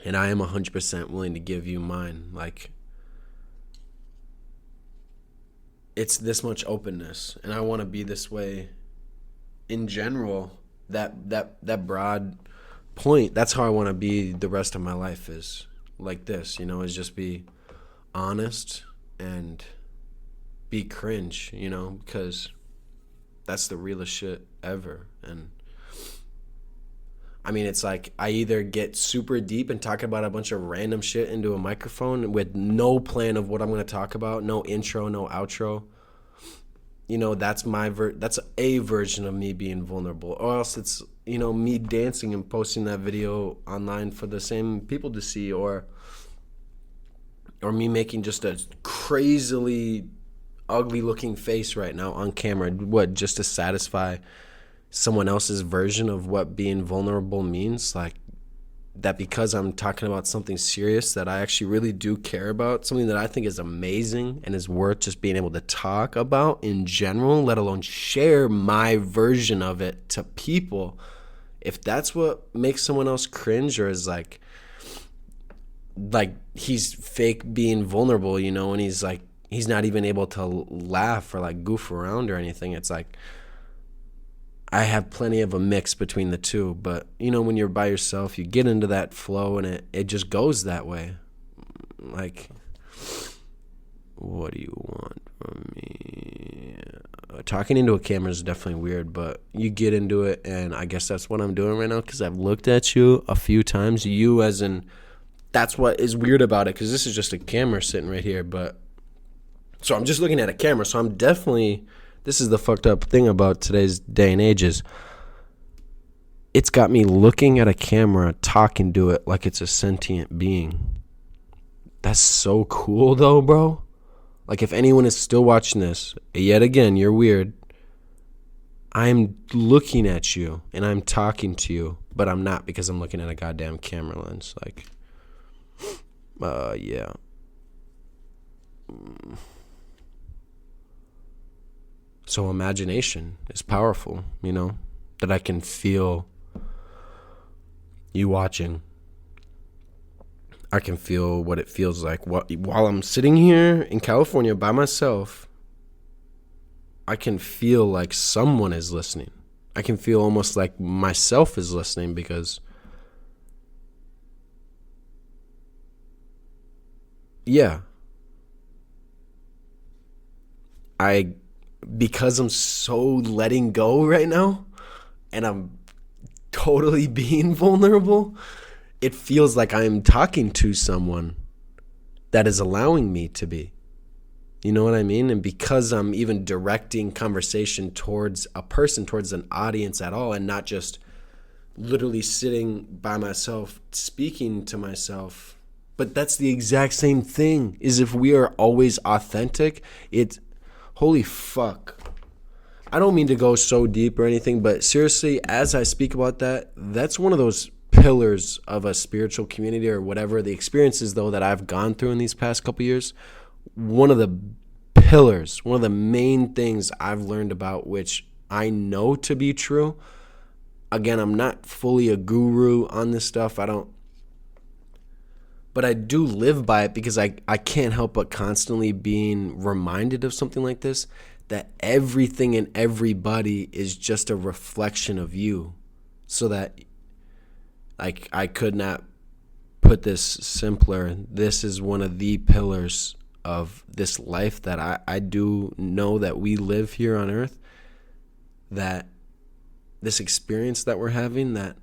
and I am 100% willing to give you mine. Like, it's this much openness, and I want to be this way in general. That broad point, that's how I want to be the rest of my life, is like this, you know, is just be honest and be cringe, you know, because that's the realest shit ever. And I mean, it's like I either get super deep and talk about a bunch of random shit into a microphone with no plan of what I'm going to talk about, no intro, no outro. You know, that's that's a version of me being vulnerable. Or else it's, you know, me dancing and posting that video online for the same people to see, or me making just a crazily ugly looking face right now on camera. What, just to satisfy someone else's version of what being vulnerable means? Like, that because I'm talking about something serious that I actually really do care about, something that I think is amazing and is worth just being able to talk about in general, let alone share my version of it to people. If that's what makes someone else cringe, or is like he's fake being vulnerable, you know, and he's not even able to laugh or like goof around or anything, it's like, I have plenty of a mix between the two. But, you know, when you're by yourself, you get into that flow and it just goes that way. Like, what do you want from me? Talking into a camera is definitely weird, but you get into it, and I guess that's what I'm doing right now, because I've looked at you a few times. You as in, that's what is weird about it, because this is just a camera sitting right here. But so I'm just looking at a camera, so I'm definitely... This is the fucked up thing about today's day and age, is it's got me looking at a camera, talking to it like it's a sentient being. That's so cool though, bro. Like, if anyone is still watching this, yet again, you're weird. I'm looking at you and I'm talking to you, but I'm not, because I'm looking at a goddamn camera lens. Like, yeah. So imagination is powerful, you know, that I can feel you watching. I can feel what it feels like while I'm sitting here in California by myself. I can feel like someone is listening. I can feel almost like myself is listening, because yeah, because I'm so letting go right now, and I'm totally being vulnerable, it feels like I'm talking to someone that is allowing me to be. You know what I mean? And because I'm even directing conversation towards a person, towards an audience at all, and not just literally sitting by myself speaking to myself. But that's the exact same thing, is if we are always authentic, it's... Holy fuck. I don't mean to go so deep or anything, but seriously, as I speak about that, that's one of those pillars of a spiritual community, or whatever the experiences, though, that I've gone through in these past couple years. One of the pillars, one of the main things I've learned about, which I know to be true. Again, I'm not fully a guru on this stuff. But I do live by it, because I can't help but constantly being reminded of something like this, that everything and everybody is just a reflection of you. So that, like, I could not put this simpler. This is one of the pillars of this life that I do know that we live here on earth, that this experience that we're having, that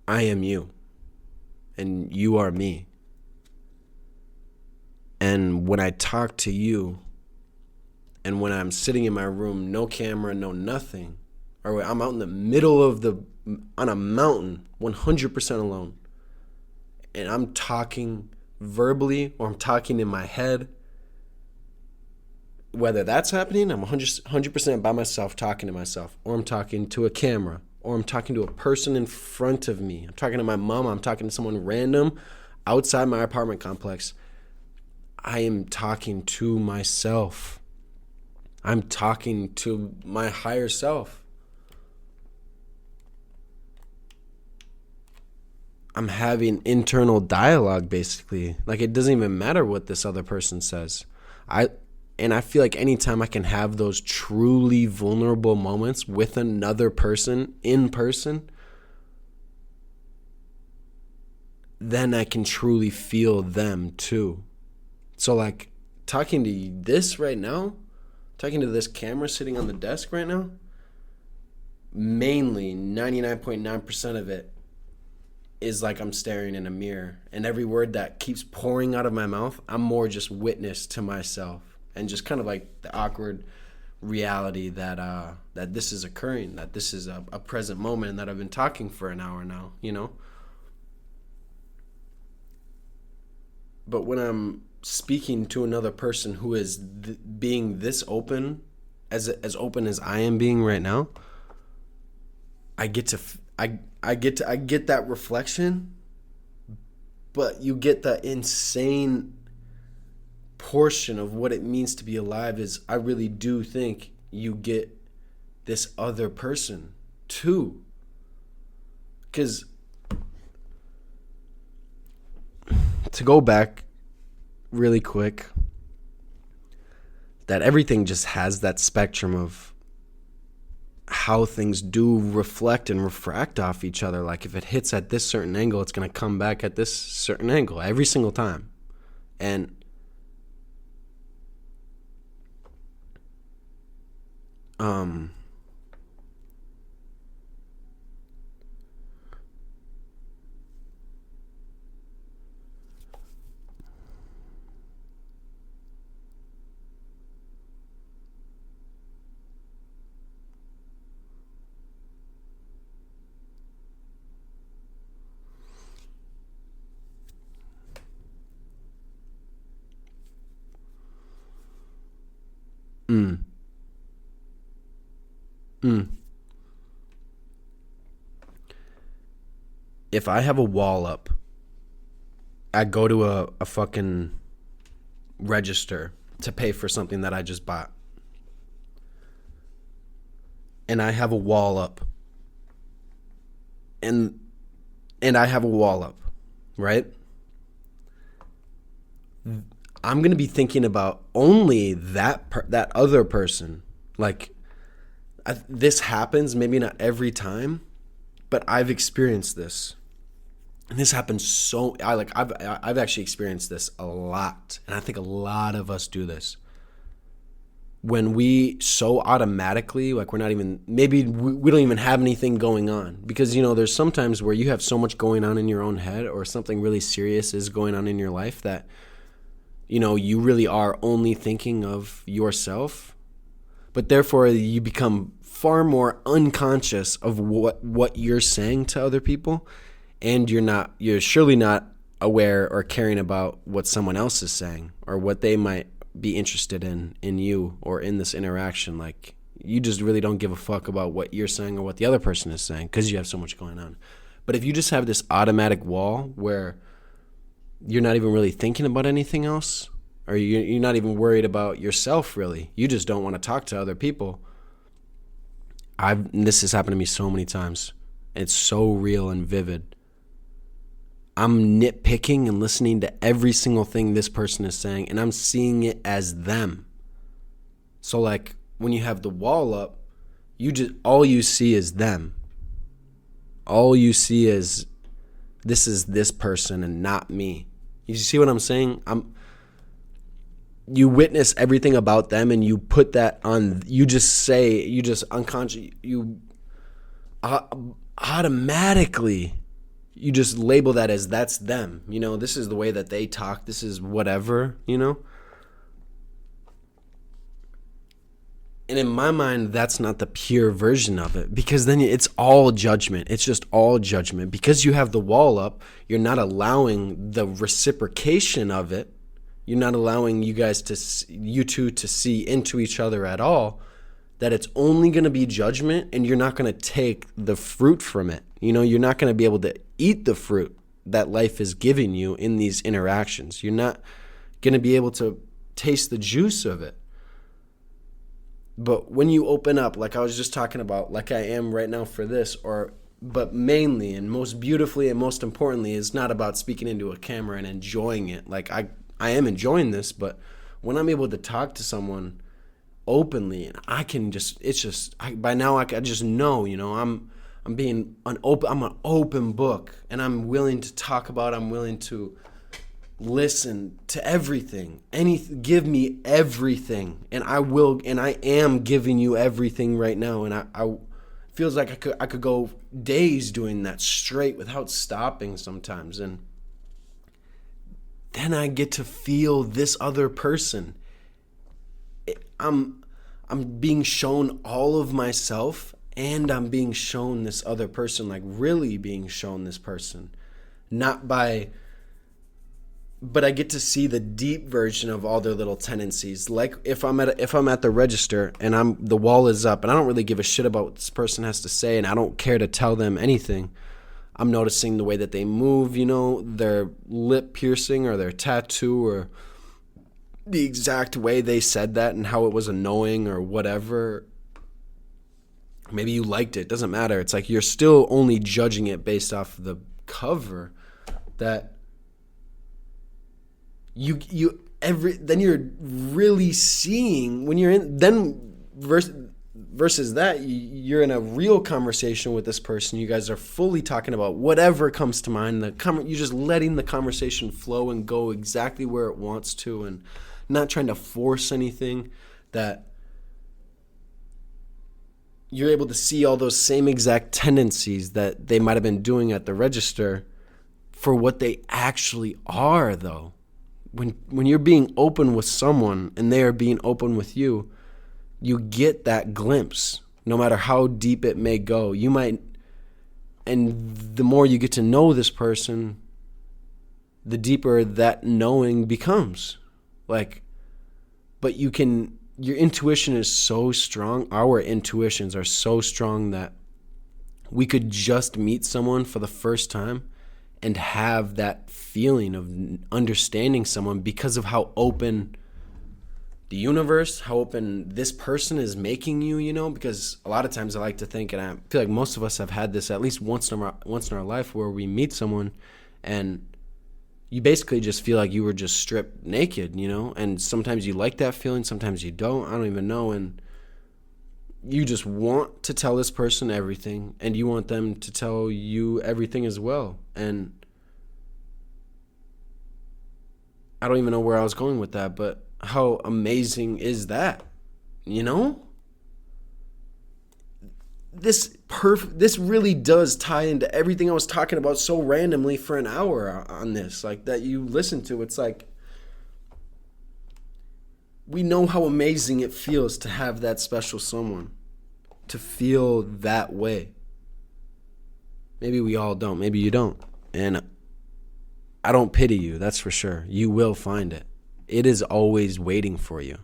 I am you, and you are me. And when I talk to you, and when I'm sitting in my room, no camera, no nothing, or I'm out in the middle of on a mountain, 100% alone, and I'm talking verbally, or I'm talking in my head, whether that's happening, I'm 100% by myself talking to myself, or I'm talking to a camera, or I'm talking to a person in front of me. I'm talking to my mom. I'm talking to someone random outside my apartment complex. I am talking to myself. I'm talking to my higher self. I'm having internal dialogue, basically. Like, it doesn't even matter what this other person says. And I feel like anytime I can have those truly vulnerable moments with another person in person, then I can truly feel them too. So, like, talking to you this right now, talking to this camera sitting on the desk right now, mainly 99.9% of it is like I'm staring in a mirror. And every word that keeps pouring out of my mouth, I'm more just witness to myself. And just kind of like the awkward reality that that this is occurring, that this is a present moment, and that I've been talking for an hour now, you know? But when I'm speaking to another person who is being this open, as open as I am being right now, I get that reflection, but you get the insane portion of what it means to be alive. Is I really do think you get this other person too. Because to go back really quick, that everything just has that spectrum of how things do reflect and refract off each other. Like if it hits at this certain angle, it's going to come back at this certain angle every single time. And mm, mm. If I have a wall up, I go to a fucking register to pay for something that I just bought, and I have a wall up, and I have a wall up, right? I'm gonna be thinking about only that other person. Like this happens, maybe not every time, but I've experienced this, and this happens so. I've actually experienced this a lot, and I think a lot of us do this. When we so automatically, like we're not even, maybe we don't even have anything going on, because there's sometimes where you have so much going on in your own head, or something really serious is going on in your life, that you really are only thinking of yourself, but therefore you become far more unconscious of what you're saying to other people, and you're surely not aware or caring about what someone else is saying, or what they might be interested in you, or in this interaction. Like you just really don't give a fuck about what you're saying or what the other person is saying, because you have so much going on. But if you just have this automatic wall where you're not even really thinking about anything else, or you're not even worried about yourself, really, you just don't want to talk to other people. This has happened to me so many times. It's so real and vivid. I'm nitpicking and listening to every single thing this person is saying, and I'm seeing it as them. So like when you have the wall up, all you see is them. All you see is this is this person and not me. You see what I'm saying? You witness everything about them, and you put that on. You just unconsciously, you automatically, you just label that as that's them. This is the way that they talk. This is whatever. And in my mind, that's not the pure version of it, because then it's all judgment. It's just all judgment. Because you have the wall up, you're not allowing the reciprocation of it. You're not allowing you two to see into each other at all. That it's only going to be judgment, and you're not going to take the fruit from it. You're not going to be able to eat the fruit that life is giving you in these interactions. You're not going to be able to taste the juice of it. But when you open up, like I was just talking about, like I am right now for this, but mainly and most beautifully and most importantly, is not about speaking into a camera and enjoying it. Like I am enjoying this, but when I'm able to talk to someone openly, and I can just, by now I just know, I'm an open book, and I'm willing to talk about, I'm willing to listen to everything. Give me everything, and I will, and I am giving you everything right now. And I feels like I could go days doing that straight without stopping sometimes. And then I get to feel this other person. I'm being shown all of myself, and I'm being shown this other person, like really being shown this person. But I get to see the deep version of all their little tendencies. Like if I'm at the register and the wall is up and I don't really give a shit about what this person has to say and I don't care to tell them anything, I'm noticing the way that they move, their lip piercing or their tattoo or the exact way they said that and how it was annoying or whatever. Maybe you liked it. Doesn't matter. It's like you're still only judging it based off the cover. That then you're really seeing when you're in then versus that you're in a real conversation with this person. You guys are fully talking about whatever comes to mind. You're just letting the conversation flow and go exactly where it wants to, and not trying to force anything. That you're able to see all those same exact tendencies that they might have been doing at the register for what they actually are, though. When you're being open with someone and they are being open with you, you get that glimpse, no matter how deep it may go. And the more you get to know this person, the deeper that knowing becomes. But your intuition is so strong. Our intuitions are so strong that we could just meet someone for the first time and have that feeling of understanding someone because of how open the universe, how open this person is making you, because a lot of times I like to think, and I feel like most of us have had this at least once in our life, where we meet someone and you basically just feel like you were just stripped naked, and sometimes you like that feeling, sometimes you don't. I don't even know. And you just want to tell this person everything, and you want them to tell you everything as well. And I don't even know where I was going with that, but how amazing is that? This really does tie into everything I was talking about so randomly for an hour on this, like that you listen to. It's like we know how amazing it feels to have that special someone, to feel that way. Maybe we all don't. Maybe you don't. And I don't pity you, that's for sure. You will find it. It is always waiting for you.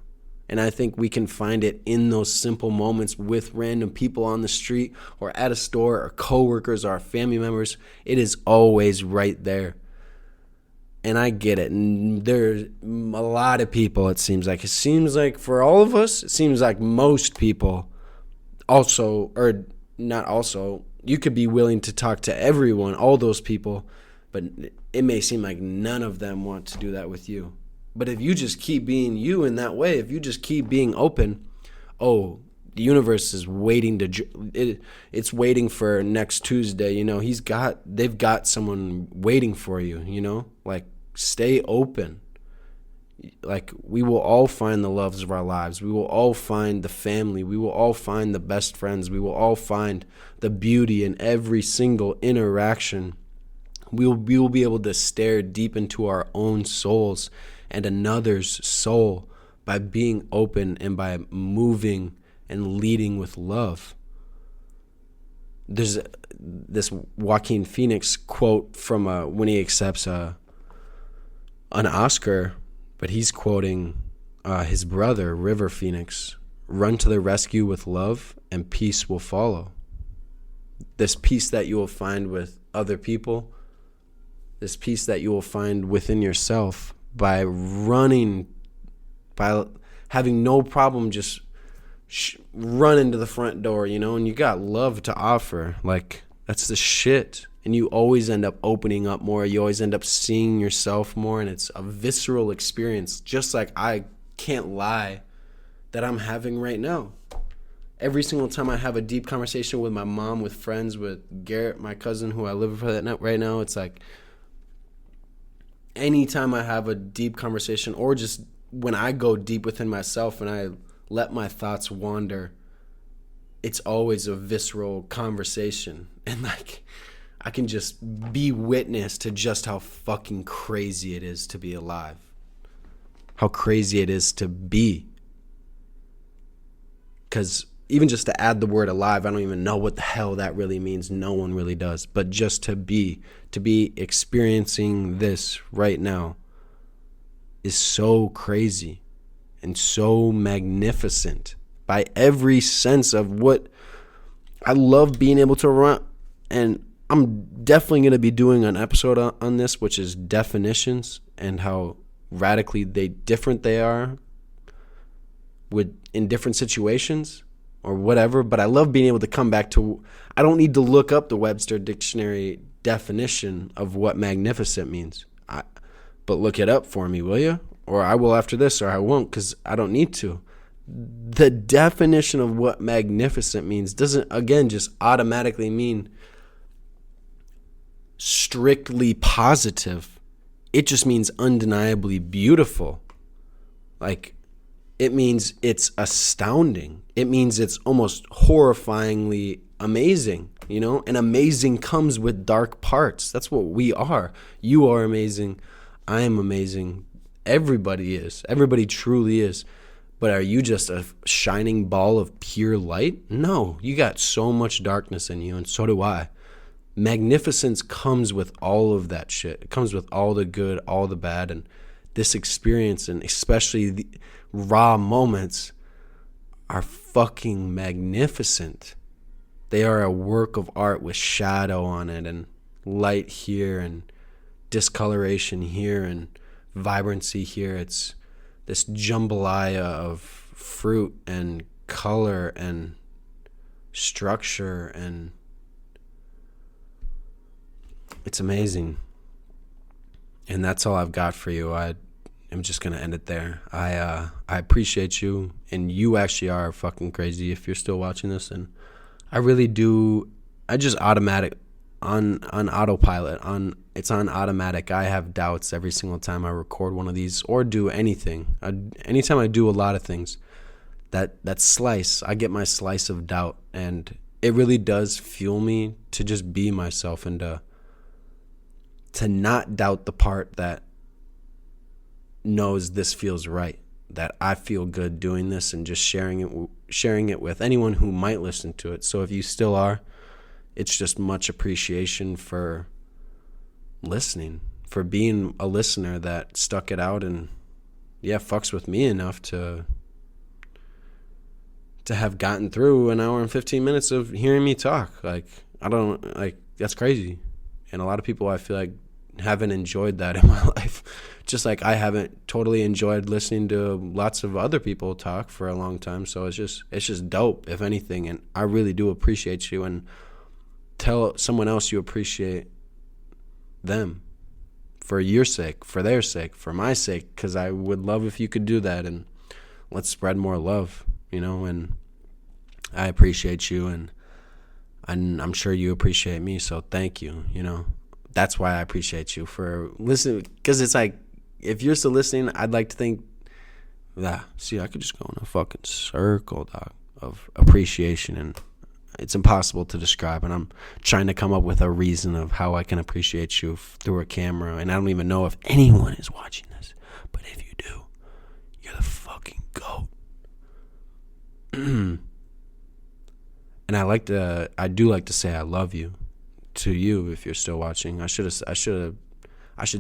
And I think we can find it in those simple moments with random people on the street or at a store or coworkers or our family members. It is always right there. And I get it. And there's a lot of people, it seems like for all of us, it seems like most people also, or not also, you could be willing to talk to everyone, all those people, but it may seem like none of them want to do that with you. But if you just keep being you in that way, if you just keep being open, the universe is waiting it's waiting for next Tuesday. They've got someone waiting for you, like stay open. Like we will all find the loves of our lives. We will all find the family. We will all find the best friends. We will all find the beauty in every single interaction. We will be able to stare deep into our own souls and another's soul by being open and by moving and leading with love. There's this Joaquin Phoenix quote from when he accepts an Oscar, but he's quoting his brother, River Phoenix. Run to the rescue with love and peace will follow. This peace that you will find with other people, this peace that you will find within yourself by having no problem just run into the front door, and you got love to offer. Like, that's the shit. And you always end up opening up more. You always end up seeing yourself more, and it's a visceral experience, just like I can't lie that I'm having right now. Every single time I have a deep conversation with my mom, with friends, with Garrett, my cousin, who I live with right now, it's like anytime I have a deep conversation, or just when I go deep within myself and I let my thoughts wander, it's always a visceral conversation. And like, I can just be witness to just how fucking crazy it is to be alive. How crazy it is to be. Because even just to add the word alive, I don't even know what the hell that really means. No one really does. But just to be experiencing this right now is so crazy and so magnificent by every sense of what I love being able to run. And I'm definitely going to be doing an episode on this, which is definitions and how radically different they are in different situations or whatever. But I love being able to come back to, I don't need to look up the Webster Dictionary definition of what magnificent means. But look it up for me, will you? Or I will after this, or I won't, because I don't need to. The definition of what magnificent means doesn't, again, just automatically mean strictly positive. It just means undeniably beautiful. Like, it means it's astounding. It means it's almost horrifyingly amazing, you know? And amazing comes with dark parts. That's what we are. You are amazing. I am amazing. Everybody is. Everybody truly is. But are you just a shining ball of pure light? No, you got so much darkness in you, and so do I. Magnificence comes with all of that shit. It comes with all the good, all the bad, and this experience, and especially the raw moments, are fucking magnificent. They are a work of art with shadow on it, and light here, and discoloration here, and vibrancy here. It's this jambalaya of fruit and color and structure, and it's amazing. And that's all I've got for you. I'm just going to end it there. I appreciate you, and you actually are fucking crazy if you're still watching this. And I really do. I just automatic on autopilot. It's on automatic. I have doubts every single time I record one of these or do anything. Anytime I do a lot of things, that slice, I get my slice of doubt, and it really does fuel me to just be myself and to not doubt the part that knows this feels right, that I feel good doing this and just sharing it with anyone who might listen to it. So if you still are, it's just much appreciation for listening, for being a listener that stuck it out and fucks with me enough to have gotten through an hour and 15 minutes of hearing me talk. Like, that's crazy. And a lot of people, I feel like, haven't enjoyed that in my life. Just like I haven't totally enjoyed listening to lots of other people talk for a long time. So it's just dope, if anything. And I really do appreciate you, and tell someone else you appreciate them for your sake, for their sake, for my sake, because I would love if you could do that. And let's spread more love, you know. And I appreciate you, and I'm sure you appreciate me. So thank you, you know. That's why I appreciate you for listening, because it's like, if you're still listening, I'd like to think, see, I could just go in a fucking circle, dog, of appreciation, and it's impossible to describe, and I'm trying to come up with a reason of how I can appreciate you through a camera, and I don't even know if anyone is watching this, but if you do, you're the fucking GOAT. And I do like to say I love you to you if you're still watching. I should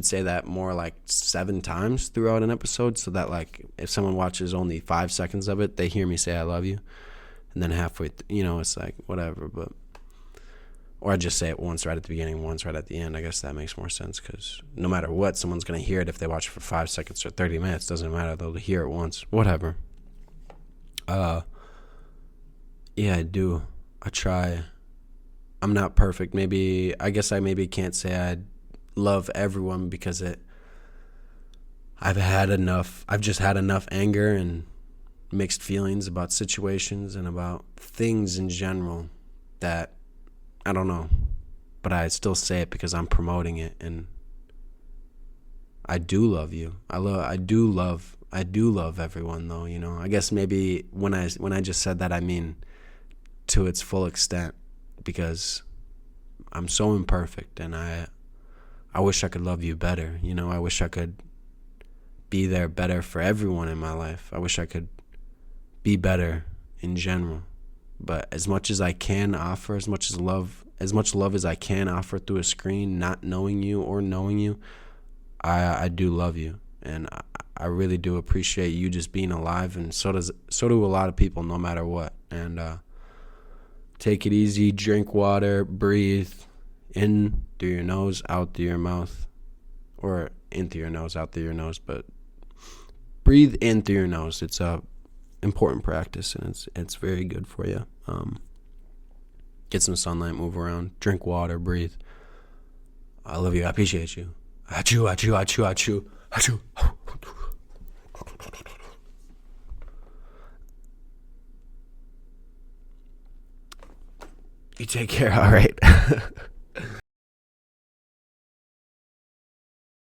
say that more like 7 times throughout an episode, so that like if someone watches only 5 seconds of it, they hear me say I love you, and then halfway it's like whatever. But or I just say it once right at the beginning, once right at the end. I guess that makes more sense, because no matter what, someone's gonna hear it if they watch for 5 seconds or 30 minutes. Doesn't matter, they'll hear it once. Whatever. I do. I try. I'm not perfect. I guess I can't say I love everyone, because I've just had enough anger and mixed feelings about situations and about things in general that I don't know, but I still say it because I'm promoting it, and I do love you. I do love everyone though, you know. I guess maybe when I just said that, I mean to its full extent, because I'm so imperfect, and I wish I could love you better, you know. I wish I could be there better for everyone in my life. I wish I could be better in general. But as much as I can offer, as much love as I can offer through a screen, not knowing you or knowing you, I do love you, and I really do appreciate you just being alive, and so do a lot of people, no matter what. And take it easy, drink water, breathe in through your nose, out through your mouth, or in through your nose, out through your nose, but breathe in through your nose. It's a important practice, and it's very good for you. Get some sunlight, move around, drink water, breathe. I love you. I appreciate you. Achoo, achoo, achoo, achoo, achoo. You take care. All right.